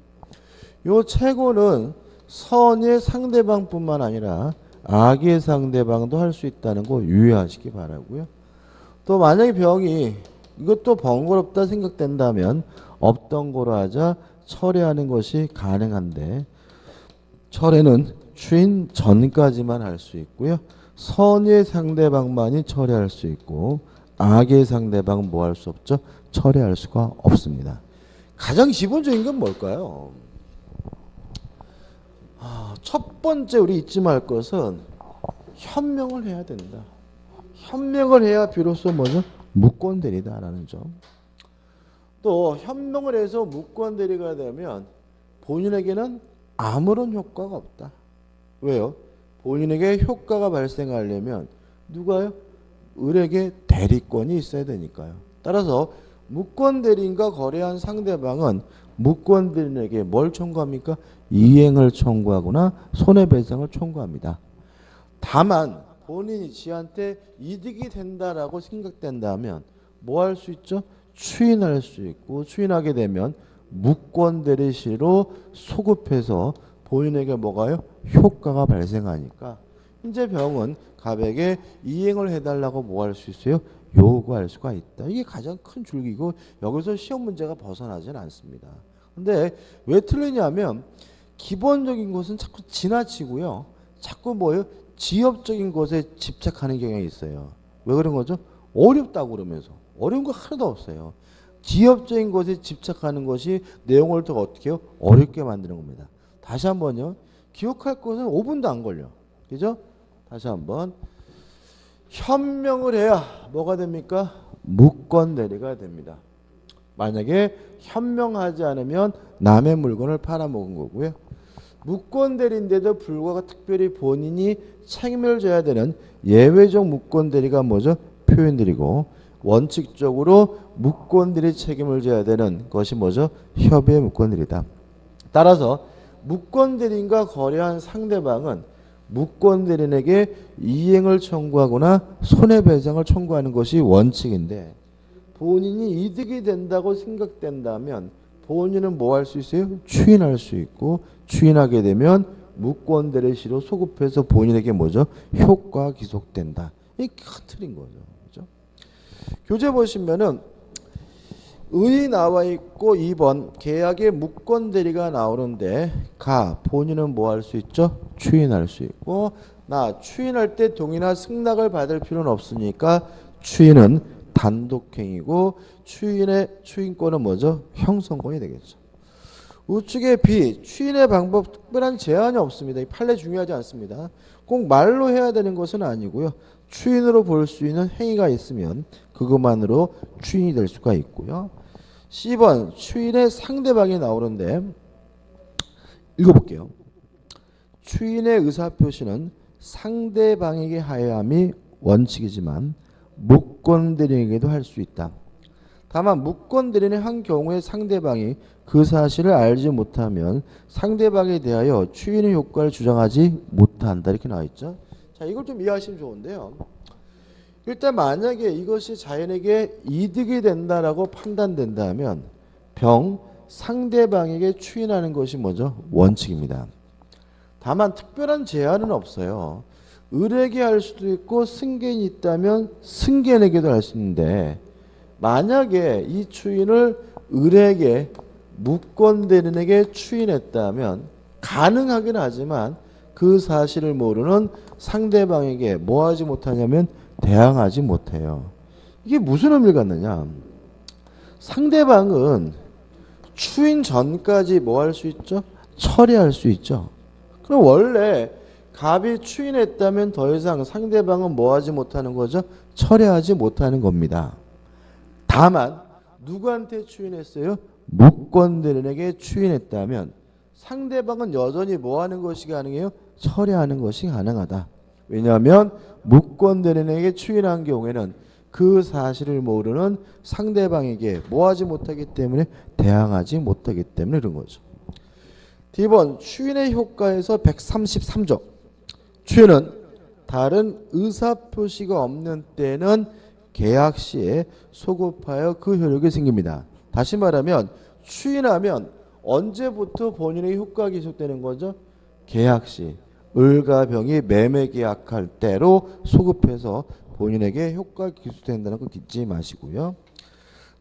이 채고는 선의 상대방뿐만 아니라 악의 상대방도 할 수 있다는 거 유의하시기 바라고요. 또 만약에 병이 이것도 번거롭다 생각된다면 없던 거로 하자 철회하는 것이 가능한데 철회는 추인 전까지만 할 수 있고요. 선의 상대방만이 철회할 수 있고 악의 상대방은 뭐 할 수 없죠? 철회할 수가 없습니다. 가장 기본적인 건 뭘까요? 첫 번째 우리 잊지 말 것은 현명을 해야 된다. 현명을 해야 비로소 뭐죠? 무권대리다라는 점. 또 현명을 해서 무권대리가 되면 본인에게는 아무런 효과가 없다. 왜요? 본인에게 효과가 발생하려면 누가요? 을에게 대리권이 있어야 되니까요. 따라서 무권대리인과 거래한 상대방은 무권대리인에게 뭘 청구합니까? 이행을 청구하거나 손해배상을 청구합니다. 다만 본인이 지한테 이득이 된다라고 생각된다면 뭐 할 수 있죠? 추인할 수 있고 추인하게 되면 무권대리시로 소급해서 본인에게 뭐가요? 효과가 발생하니까 이제 병은 갑에게 이행을 해달라고 뭐 할 수 있어요? 요구할 수가 있다. 이게 가장 큰 줄기고 여기서 시험 문제가 벗어나지는 않습니다. 근데 왜 틀리냐면 기본적인 것은 자꾸 지나치고요. 자꾸 뭐예요? 지엽적인 것에 집착하는 경향이 있어요. 왜 그런 거죠? 어렵다고 그러면서. 어려운 거 하나도 없어요. 지엽적인 것에 집착하는 것이 내용을 더 어떻게 해요? 어렵게 만드는 겁니다. 다시 한번요. 기억할 것은 5분도 안 걸려. 그죠? 다시 한번. 현명을 해야 뭐가 됩니까? 무권대리가 됩니다. 만약에 현명하지 않으면 남의 물건을 팔아먹은 거고요. 무권대리인데도 불구하고 특별히 본인이 책임을 져야 되는 예외적 무권대리가 뭐죠? 표현들이고 원칙적으로 무권대리 책임을 져야 되는 것이 뭐죠? 협의의 무권대리다. 따라서 무권대리인과 거래한 상대방은 무권대리인에게 이행을 청구하거나 손해배상을 청구하는 것이 원칙인데 본인이 이득이 된다고 생각된다면 본인은 뭐 할 수 있어요? 추인할 수 있고 추인하게 되면 무권대리시로 소급해서 본인에게 뭐죠? 효과 기속된다. 이게 큰 틀인 거죠. 그죠? 교재 보시면은 의 나와 있고 2번 계약의 무권대리가 나오는데 본인은 뭐 할 수 있죠? 추인할 수 있고 추인할 때 동의나 승낙을 받을 필요는 없으니까 추인은 단독행위고 추인권은 뭐죠? 형성권이 되겠죠. 우측의 B 추인의 방법 특별한 제한이 없습니다. 이 판례 중요하지 않습니다. 꼭 말로 해야 되는 것은 아니고요. 추인으로 볼 수 있는 행위가 있으면 그것만으로 추인이 될 수가 있고요. C번 추인의 상대방이 나오는데 읽어볼게요. 추인의 의사표시는 상대방에게 하여함이 원칙이지만 무권대리에게도 할 수 있다. 다만 무권대리는 한 경우에 상대방이 그 사실을 알지 못하면 상대방에 대하여 추인의 효과를 주장하지 못한다. 이렇게 나와 있죠. 자, 이걸 좀 이해하시면 좋은데요. 일단 만약에 이것이 자연에게 이득이 된다라고 판단된다면 상대방에게 추인하는 것이 뭐죠? 원칙입니다. 다만 특별한 제한은 없어요. 을에게 할 수도 있고 승계인이 있다면 승계인에게도 할 수 있는데 만약에 이 추인을 을에게 무권대리인에게 추인했다면 가능하긴 하지만 그 사실을 모르는 상대방에게 뭐 하지 못하냐면 대항하지 못해요. 이게 무슨 의미를 갖느냐? 상대방은 추인 전까지 뭐 할 수 있죠? 처리할 수 있죠. 그럼 원래 갑이 추인했다면 더 이상 상대방은 뭐 하지 못하는 거죠? 처리하지 못하는 겁니다. 다만 누구한테 추인했어요? 무권대리인에게 추인했다면 상대방은 여전히 뭐 하는 것이 가능해요? 처리하는 것이 가능하다. 왜냐하면 무권대리인에게 추인한 경우에는 그 사실을 모르는 상대방에게 뭐 하지 못하기 때문에 대항하지 못하기 때문에 그런 거죠. D번 추인의 효과에서 133조. 추인은 다른 의사표시가 없는 때는 계약 시에 소급하여 그 효력이 생깁니다. 다시 말하면 추인하면 언제부터 본인의 효과가 계속되는 거죠? 계약 시. 을과 병이 매매 계약할 때로 소급해서 본인에게 효과가 기수된다는 거 잊지 마시고요.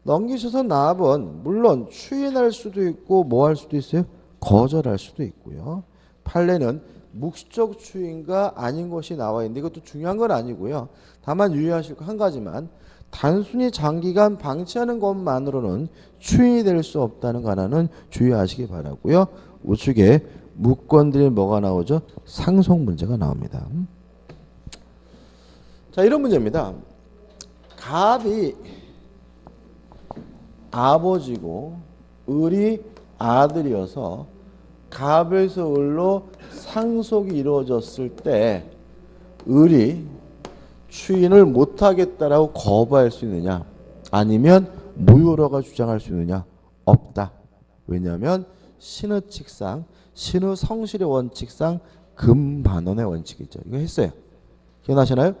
넘기셔서 납은 물론 추인할 수도 있고 뭐 할 수도 있어요? 거절할 수도 있고요. 판례는 묵시적 추인과 아닌 것이 나와 있는데 이것도 중요한 건 아니고요. 다만 유의하실 거 한 가지만 단순히 장기간 방치하는 것만으로는 추인이 될 수 없다는 거 하나는 주의하시기 바라고요. 우측에 무권들이 뭐가 나오죠? 상속 문제가 나옵니다. 자, 이런 문제입니다. 갑이 아버지고 을이 아들이어서 갑에서 을로 상속이 이루어졌을 때 을이 추인을 못하겠다라고 거부할 수 있느냐 아니면 무효라고 주장할 수 있느냐? 없다. 왜냐하면 신의칙상 신의 성실의 원칙상 금반원의 원칙이죠. 이거 했어요. 기억나시나요?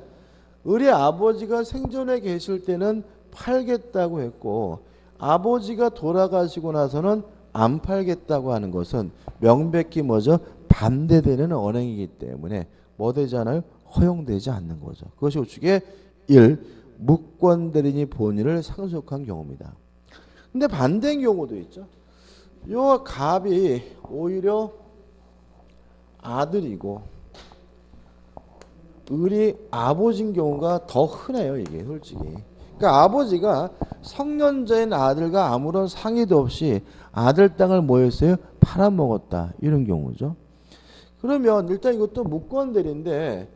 을의 아버지가 생존에 계실 때는 팔겠다고 했고 아버지가 돌아가시고 나서는 안 팔겠다고 하는 것은 명백히 뭐죠? 반대되는 언행이기 때문에 뭐 되잖아요? 허용되지 않는 거죠. 그것이 우측에 1. 무권대리인이 본인을 상속한 경우입니다. 근데 반대인 경우도 있죠. 요 갑이 오히려 아들이고 을이 아버지인 경우가 더 흔해요. 이게 솔직히. 그러니까 아버지가 성년자인 아들과 아무런 상의도 없이 아들 땅을 뭐 했어요? 팔아먹었다. 이런 경우죠. 그러면 일단 이것도 무권대리인데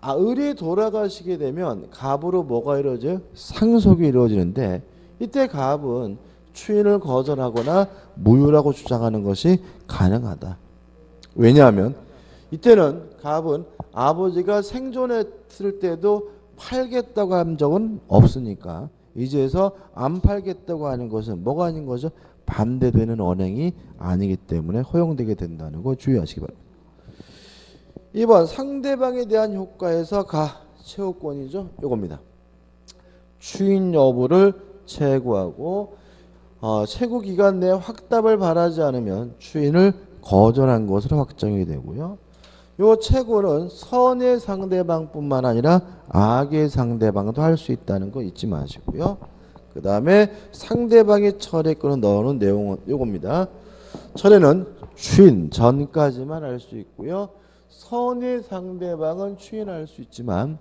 을이 돌아가시게 되면 갑으로 뭐가 이루어져요? 상속이 이루어지는데 이때 갑은 추인을 거절하거나 무효라고 주장하는 것이 가능하다. 왜냐하면 이때는 갑은 아버지가 생존했을 때도 팔겠다고 한 적은 없으니까 이제서 안 팔겠다고 하는 것은 뭐가 아닌 거죠? 반대되는 언행이 아니기 때문에 허용되게 된다는 거 주의하시기 바랍니다. 2번 상대방에 대한 효과에서 채우권이죠. 요겁니다. 추인 여부를 채구하고 채구 기간 내에 확답을 바라지 않으면 추인을 거절한 것으로 확정이 되고요. 요 채구는 선의 상대방뿐만 아니라 악의 상대방도 할 수 있다는 거 잊지 마시고요. 그 다음에 상대방의 철회권을 넣는 내용은 요겁니다. 철회는 추인 전까지만 할 수 있고요. 선의 상대방은 추인할 수 있지만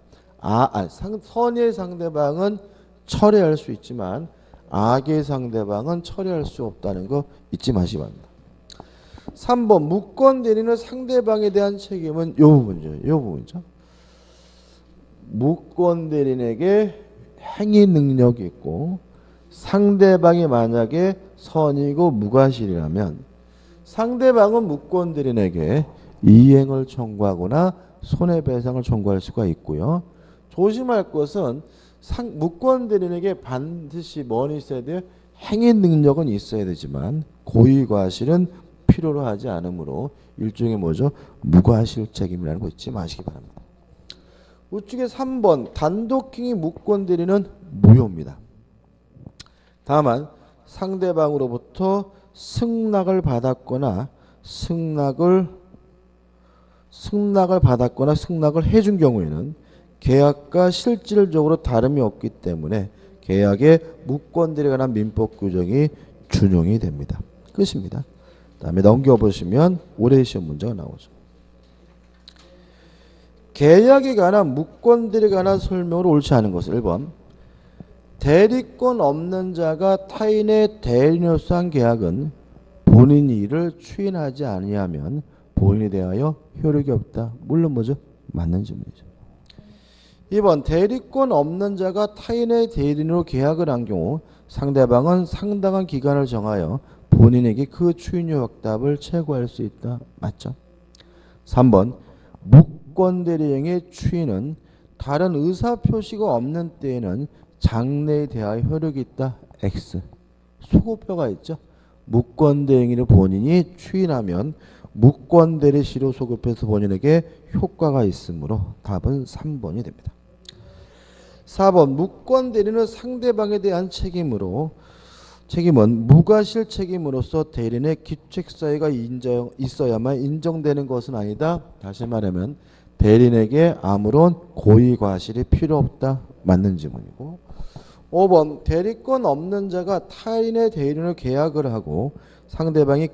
선의 상대방은 철회할 수 있지만 악의 상대방은 철회할 수 없다는 거 잊지 마시기 바랍니다. 3번 무권대리는 상대방에 대한 책임은 요 부분이죠. 요 부분이죠. 무권대리인에게 행위 능력이 있고 상대방이 만약에 선이고 무과실이라면 상대방은 무권대리인에게 이행을 청구하거나 손해배상을 청구할 수가 있고요. 조심할 것은 무권대리인에게 반드시 뭐는 있어야 돼요? 행위 능력은 있어야 되지만 고의과실은 필요로 하지 않으므로 일종의 뭐죠? 무과실 책임이라는 거 잊지 마시기 바랍니다. 우측에 3번 단독행위 무권대리는 무효입니다. 다만 상대방으로부터 승낙을 받았거나 승낙을 해준 경우에는 계약과 실질적으로 다름이 없기 때문에 계약에 무권대리에 관한 민법 규정이 준용이 됩니다. 끝입니다. 다음에 넘겨보시면 올해 시험 문제가 나오죠. 계약에 관한 무권대리에 관한 설명으로 옳지 않은 것은 1번 대리권 없는 자가 타인의 대리인으로서 한 계약은 본인이 이를 추인하지 아니하면 본인에 대하여 효력이 없다. 물론 뭐죠? 맞는 질문이죠. 2번 대리권 없는 자가 타인의 대리인으로 계약을 한 경우 상대방은 상당한 기간을 정하여 본인에게 그 추인료 확답을 채구할 수 있다. 맞죠? 3번 무권대리행의 추인은 다른 의사표시가 없는 때에는 장래에 대하여 효력이 있다. X. 소급표가 있죠. 무권대행위를 본인이 추인하면 무권대리시로 소급해서 본인에게 효과가 있으므로 답은 3번이 됩니다. 4번 무권대리는 상대방에 대한 책임은 무과실 책임으로서 대리인의 기책사유가 있어야만 인정되는 것은 아니다. 다시 말하면 대리인에게 아무런 고의과실이 필요 없다. 맞는 질문이고 5번 대리권 없는 자가 타인의 대리인으로 계약을 하고 상대방이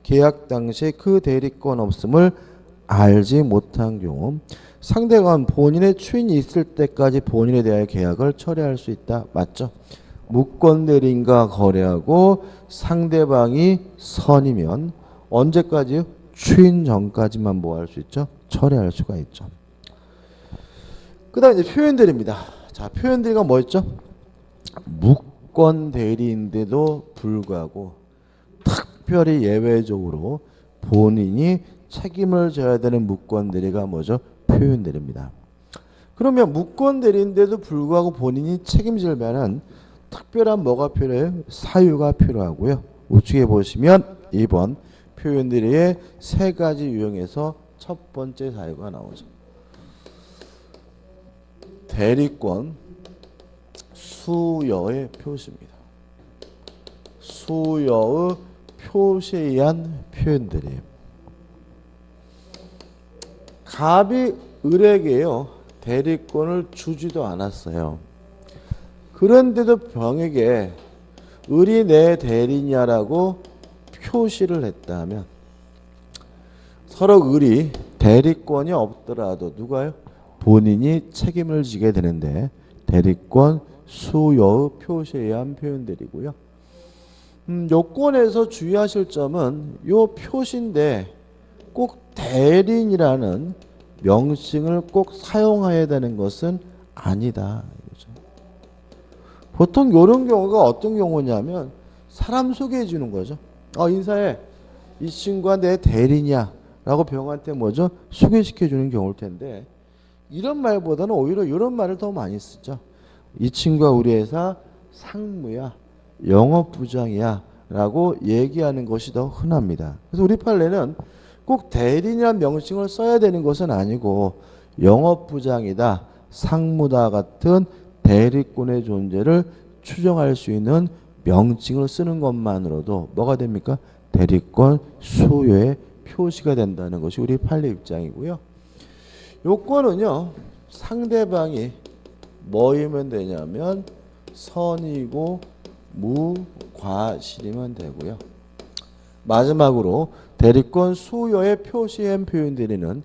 계약 당시에 그 대리권 없음을 알지 못한 경우 상대방은 본인의 추인이 있을 때까지 본인에 대하여 계약을 철회할 수 있다. 맞죠? 무권대리인과 거래하고 상대방이 선이면 언제까지요? 추인 전까지만 뭐 할 수 있죠? 철회할 수가 있죠. 그 다음에 이제 표현대리입니다. 자, 표현대리가 뭐였죠? 무권대리인데도 불구하고 특별히 예외적으로 본인이 책임을 져야 되는 무권대리가 뭐죠? 표현대리입니다. 그러면 무권대리인데도 불구하고 본인이 책임질면은 특별한 뭐가 필요해요? 사유가 필요하고요. 우측에 보시면 2번 표현대리의 세 가지 유형에서 첫 번째 사유가 나오죠. 대리권 수여의 표시입니다. 수여의 표시에 의한 표현들이에요. 갑이 을에게요 대리권을 주지도 않았어요. 그런데도 병에게 을이 내 대리냐라고 표시를 했다면 서로 을이 대리권이 없더라도 누가요? 본인이 책임을 지게 되는데 대리권 수여의 표시에 의한 표현들이고요. 요건에서 주의하실 점은 요 표시인데 꼭 대리인이라는 명칭을 꼭 사용해야 되는 것은 아니다. 이거죠. 보통 이런 경우가 어떤 경우냐면 사람 소개해 주는 거죠. 인사해. 이 친구가 내 대리냐 라고 병한테 뭐죠? 소개시켜 주는 경우일 텐데 이런 말보다는 오히려 이런 말을 더 많이 쓰죠. 이 친구가 우리 회사 상무야, 영업부장이야 라고 얘기하는 것이 더 흔합니다. 그래서 우리 판례는 꼭 대리인이라는 명칭을 써야 되는 것은 아니고 영업부장이다, 상무다 같은 대리권의 존재를 추정할 수 있는 명칭을 쓰는 것만으로도 뭐가 됩니까? 대리권 수요의 표시가 된다는 것이 우리 판례 입장이고요. 요건은요 상대방이 뭐이면 되냐면 선이고 무과실이면 되고요. 마지막으로 대리권 수요의 표시행 표현대리는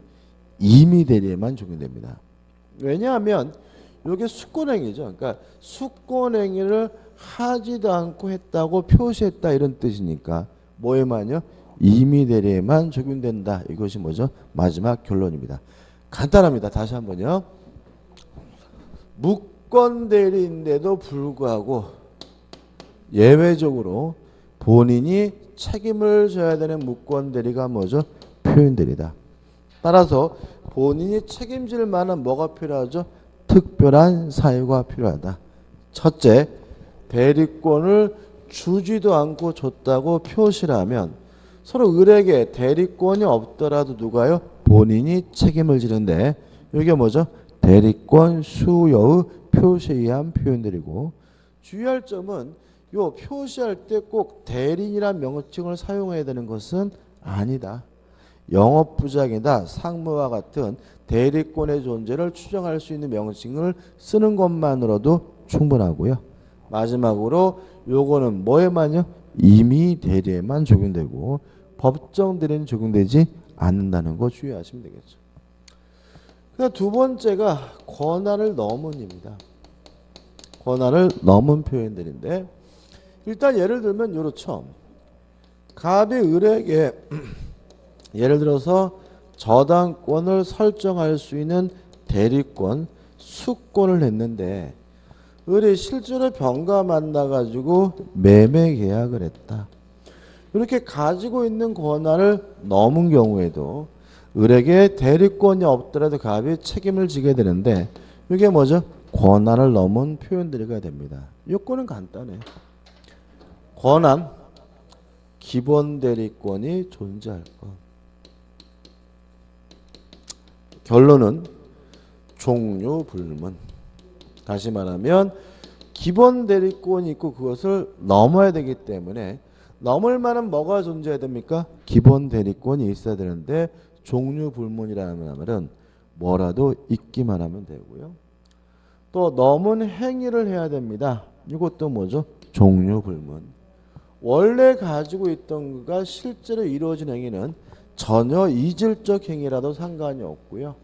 임의대리에만 적용됩니다. 왜냐하면 이게 수권행위죠. 그러니까 수권행위를 하지도 않고 했다고 표시했다 이런 뜻이니까 뭐에만요? 임의대리에만 적용된다. 이것이 뭐죠? 마지막 결론입니다. 간단합니다. 다시 한번요. 무권대리인데도 불구하고 예외적으로 본인이 책임을 져야 되는 무권대리가 뭐죠? 표현대리다. 따라서 본인이 책임질 만한 뭐가 필요하죠? 특별한 사유가 필요하다. 첫째, 대리권을 주지도 않고 줬다고 표시를 하면 서로 을에게 대리권이 없더라도 누가요? 본인이 책임을 지는데 이게 뭐죠? 대리권 수여의 표시에 의한 표현들이고 주의할 점은 요 표시할 때 꼭 대리인이란 명칭을 사용해야 되는 것은 아니다. 영업부장이다 상무와 같은 대리권의 존재를 추정할 수 있는 명칭을 쓰는 것만으로도 충분하고요. 마지막으로 요거는 뭐에만요? 임의 대리에만 적용되고 법정 대리는 적용되지 않는다는 거 주의하시면 되겠죠. 그다음 두 번째가 권한을 넘은입니다. 권한을 넘은 표현들인데 일단 예를 들면 이렇죠. 갑이 을에게 예를 들어서 저당권을 설정할 수 있는 대리권, 수권을 했는데 을이 실제로 병과 만나가지고 매매 계약을 했다. 이렇게 가지고 있는 권한을 넘은 경우에도 을에게 대리권이 없더라도 갑이 책임을 지게 되는데 이게 뭐죠? 권한을 넘은 표현들이가 됩니다. 요건은 간단해요. 권한, 기본 대리권이 존재할 것. 결론은 종류 불문. 다시 말하면 기본 대리권이 있고 그것을 넘어야 되기 때문에 넘을 만한 뭐가 존재해야 됩니까? 기본 대리권이 있어야 되는데 종류 불문이라는 말은 뭐라도 있기만 하면 되고요. 또 넘은 행위를 해야 됩니다. 이것도 뭐죠? 종류 불문. 원래 가지고 있던 것과 실제로 이루어진 행위는 전혀 이질적 행위라도 상관이 없고요.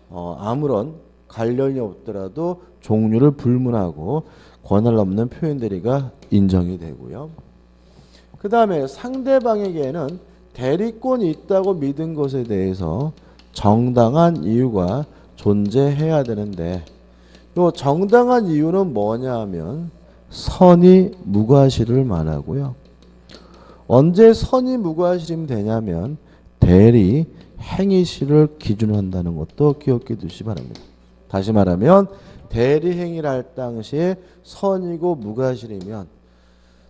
아무런 관련이 없더라도 종류를 불문하고 권한을 넘는 표현들이가 인정이 되고요. 그 다음에 상대방에게는 대리권이 있다고 믿은 것에 대해서 정당한 이유가 존재해야 되는데 이 정당한 이유는 뭐냐 하면 선의 무과실을 말하고요. 언제 선의 무과실이면 되냐면 대리 행위시를 기준으로 한다는 것도 기억해 두시기 바랍니다. 다시 말하면 대리 행위를 할 당시에 선이고 무과실이면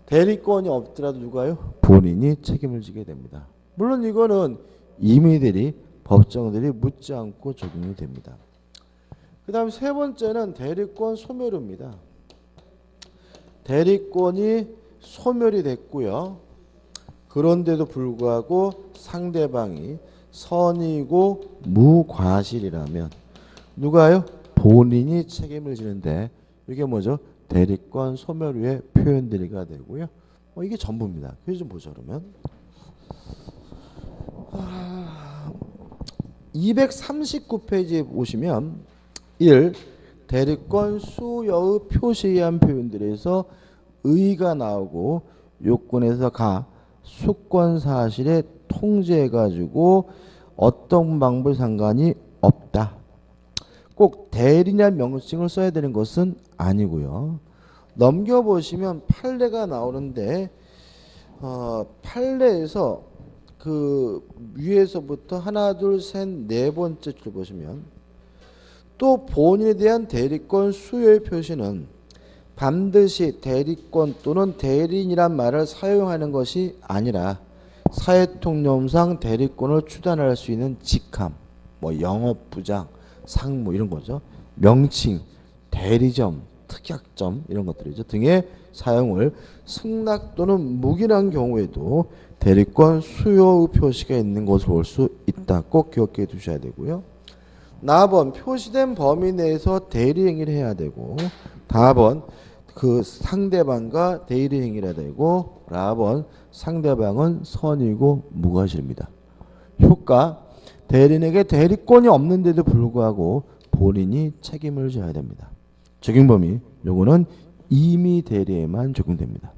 대리권이 없더라도 누가요? 본인이 책임을 지게 됩니다. 물론 이거는 임의대리, 법정대리 묻지 않고 적용이 됩니다. 그 다음 세 번째는 대리권 소멸입니다. 대리권이 소멸이 됐고요. 그런데도 불구하고 상대방이 선이고 무과실이라면 누가요? 본인이 책임을 지는데 이게 뭐죠? 대리권 소멸 후의 표현들이가 되고요. 이게 전부입니다. 퀴즈 좀 보죠 그러면. 239페이지에 보시면 1. 대리권 수여의 표시에 의한 표현들에서 의가 나오고 요건에서 가 수권 사실에 통제해가지고 어떤 방법 상관이 없다. 꼭 대리냐 명칭을 써야 되는 것은 아니고요. 넘겨보시면 판례가 나오는데 판례에서 그 위에서부터 하나 둘 셋 네 번째 줄 보시면 또 본인에 대한 대리권 수요의 표시는 반드시 대리권 또는 대리인이란 말을 사용하는 것이 아니라 사회통념상 대리권을 추단할 수 있는 직함, 뭐 영업부장, 상무 이런 거죠. 명칭, 대리점, 특약점 이런 것들이죠. 등의 사용을 승낙 또는 묵인한 경우에도 대리권 수요 표시가 있는 것을 볼 수 있다. 꼭 기억해 두셔야 되고요. 나번 표시된 범위 내에서 대리 행위를 해야 되고 다번 그 상대방과 대리 행위를 해야 되고 라번 상대방은 선이고 무과실입니다. 효과 대리인에게 대리권이 없는데도 불구하고 본인이 책임을 져야 됩니다. 적용 범위 요거는 임의 대리에만 적용됩니다.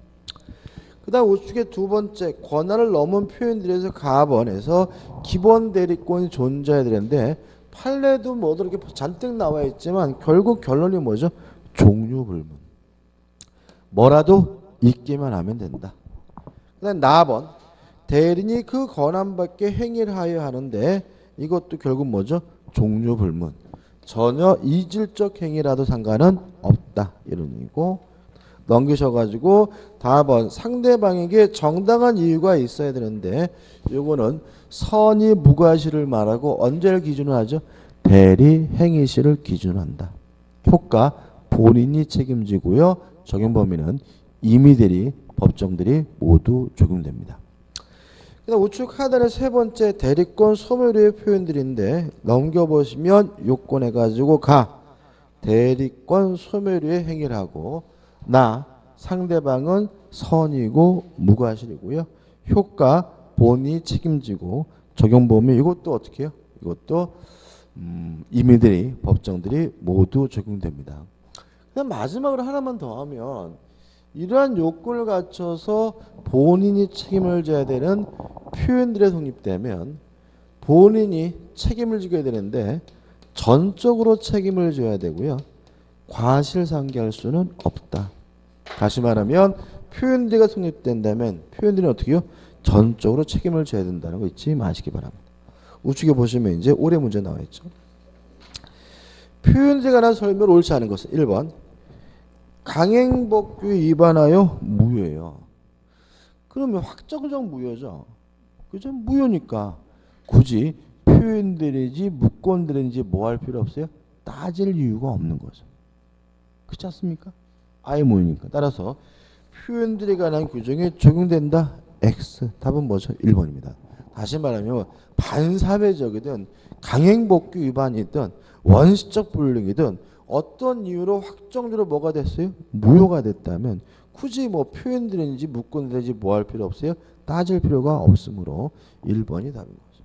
그 다음 우측의 두 번째 권한을 넘은 표현들에서 가번에서 기본 대리권이 존재해야 되는데 판례도 뭐도 이렇게 잔뜩 나와 있지만 결국 결론이 뭐죠? 종류 불문. 뭐라도 있기만 하면 된다. 그 다음 나번 대리인이 그 권한 밖에 행위를 하여 하는데 이것도 결국 뭐죠? 종류 불문. 전혀 이질적 행위라도 상관은 없다. 이런 의미고 넘기셔가지고 다음번 상대방에게 정당한 이유가 있어야 되는데 요거는 선의 무과실을 말하고 언제를 기준으로 하죠? 대리 행위시를 기준으로 한다. 효과 본인이 책임지고요. 적용 범위는 임의대리 법정들이 모두 적용됩니다. 우측 하단의 세 번째 대리권 소멸의 표현들인데 넘겨보시면 요건해가지고 가 대리권 소멸의 행위를 하고 나 상대방은 선이고 무과실이고요. 효과 본인이 책임지고 적용 범위 이것도 어떻게 해요? 이것도 임의들이 법정들이 모두 적용됩니다. 그다음 마지막으로 하나만 더 하면 이러한 요건을 갖춰서 본인이 책임을 져야 되는 표현들이 성립되면 본인이 책임을 지게 되는데 전적으로 책임을 져야 되고요. 과실상계할 수는 없다. 다시 말하면 표현들이 성립된다면 표현들이 어떻게 해요? 전적으로 책임을 져야 된다는 거 잊지 마시기 바랍니다. 우측에 보시면 이제 올해 문제 나와 있죠. 표현들에 관한 설명을 옳지 않은 것은 1번 강행법규에 위반하여 무효예요. 그러면 확정적 무효죠. 그죠? 무효니까 굳이 표현들인지 무권들인지 뭐 할 필요 없어요? 따질 이유가 없는 거죠. 그렇지 않습니까? 아예 무효니까. 따라서 표현들에 관한 규정이 적용된다. X. 답은 뭐죠? 1번입니다. 다시 말하면 반사회적이든 강행법규 위반이든 원시적 불능이든 어떤 이유로 확정적으로 뭐가 됐어요? 무효가 됐다면 굳이 뭐 표현들인지 무권들인지 뭐 할 필요 없어요? 따질 필요가 없으므로 1번이 답인 거죠.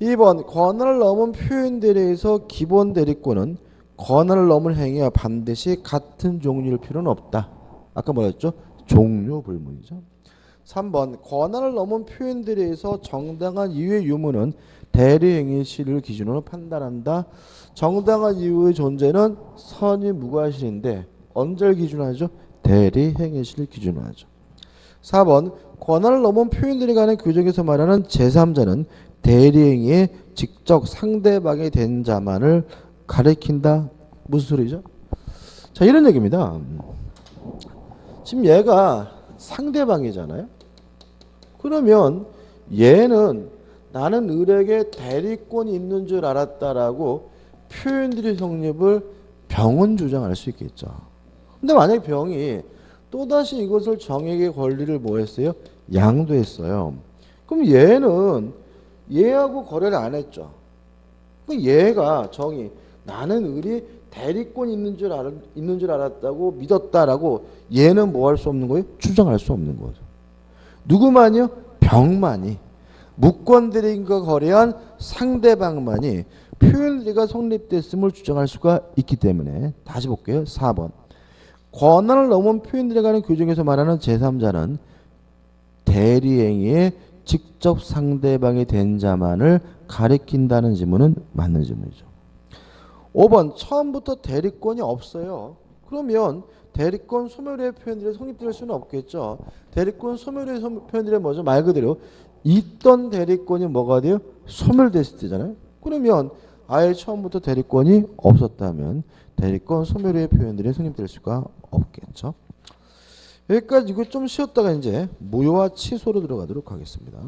2번 권한을 넘은 표현들에 대해서 기본 대리권은 권한을 넘은 행위와 반드시 같은 종류일 필요는 없다. 아까 뭐라 했죠? 종류 불문이죠. 3번 권한을 넘은 표현들에 대해서 정당한 이유의 유무는 대리행위 시를 기준으로 판단한다. 정당한 이유의 존재는 선의 무과실인데 언제를 기준으로 하죠? 대리행위 시를 기준으로 하죠. 4번 권한을 넘은 표현들에 관한 규정에서 말하는 제3자는 대리행위에 직접 상대방이 된 자만을 가리킨다. 무슨 소리죠? 자, 이런 얘기입니다. 지금 얘가 상대방이잖아요. 그러면 얘는 나는 을에게 대리권이 있는 줄 알았다라고 표현들이 성립을 병은 주장할 수 있겠죠. 근데 만약에 병이 또다시 이것을 정에게 권리를 뭐 했어요? 양도했어요. 그럼 얘는 얘하고 거래를 안 했죠. 그럼 얘가 정이 나는 을이 대리권이 있는 줄 알았다고 믿었다라고 얘는 뭐 할 수 없는 거예요? 주장할 수 없는 거죠. 누구만이요? 병만이. 무권대리인과 거래한 상대방만이 표현들이가 성립됐음을 주장할 수가 있기 때문에 다시 볼게요. 4번 권한을 넘은 표현들에 관한 규정에서 말하는 제3자는 대리행위에 직접 상대방이 된 자만을 가리킨다는 지문은 맞는 지문이죠. 5번 처음부터 대리권이 없어요. 그러면 대리권 소멸의 표현들이 성립될 수는 없겠죠. 대리권 소멸의 표현들이 뭐죠? 말 그대로 있던 대리권이 뭐가 돼요? 소멸됐을 때잖아요. 그러면 아예 처음부터 대리권이 없었다면 대리권 소멸의 표현들이 성립될 수가 없겠죠. 여기까지 이거 좀 쉬었다가 이제 무효와 취소로 들어가도록 하겠습니다.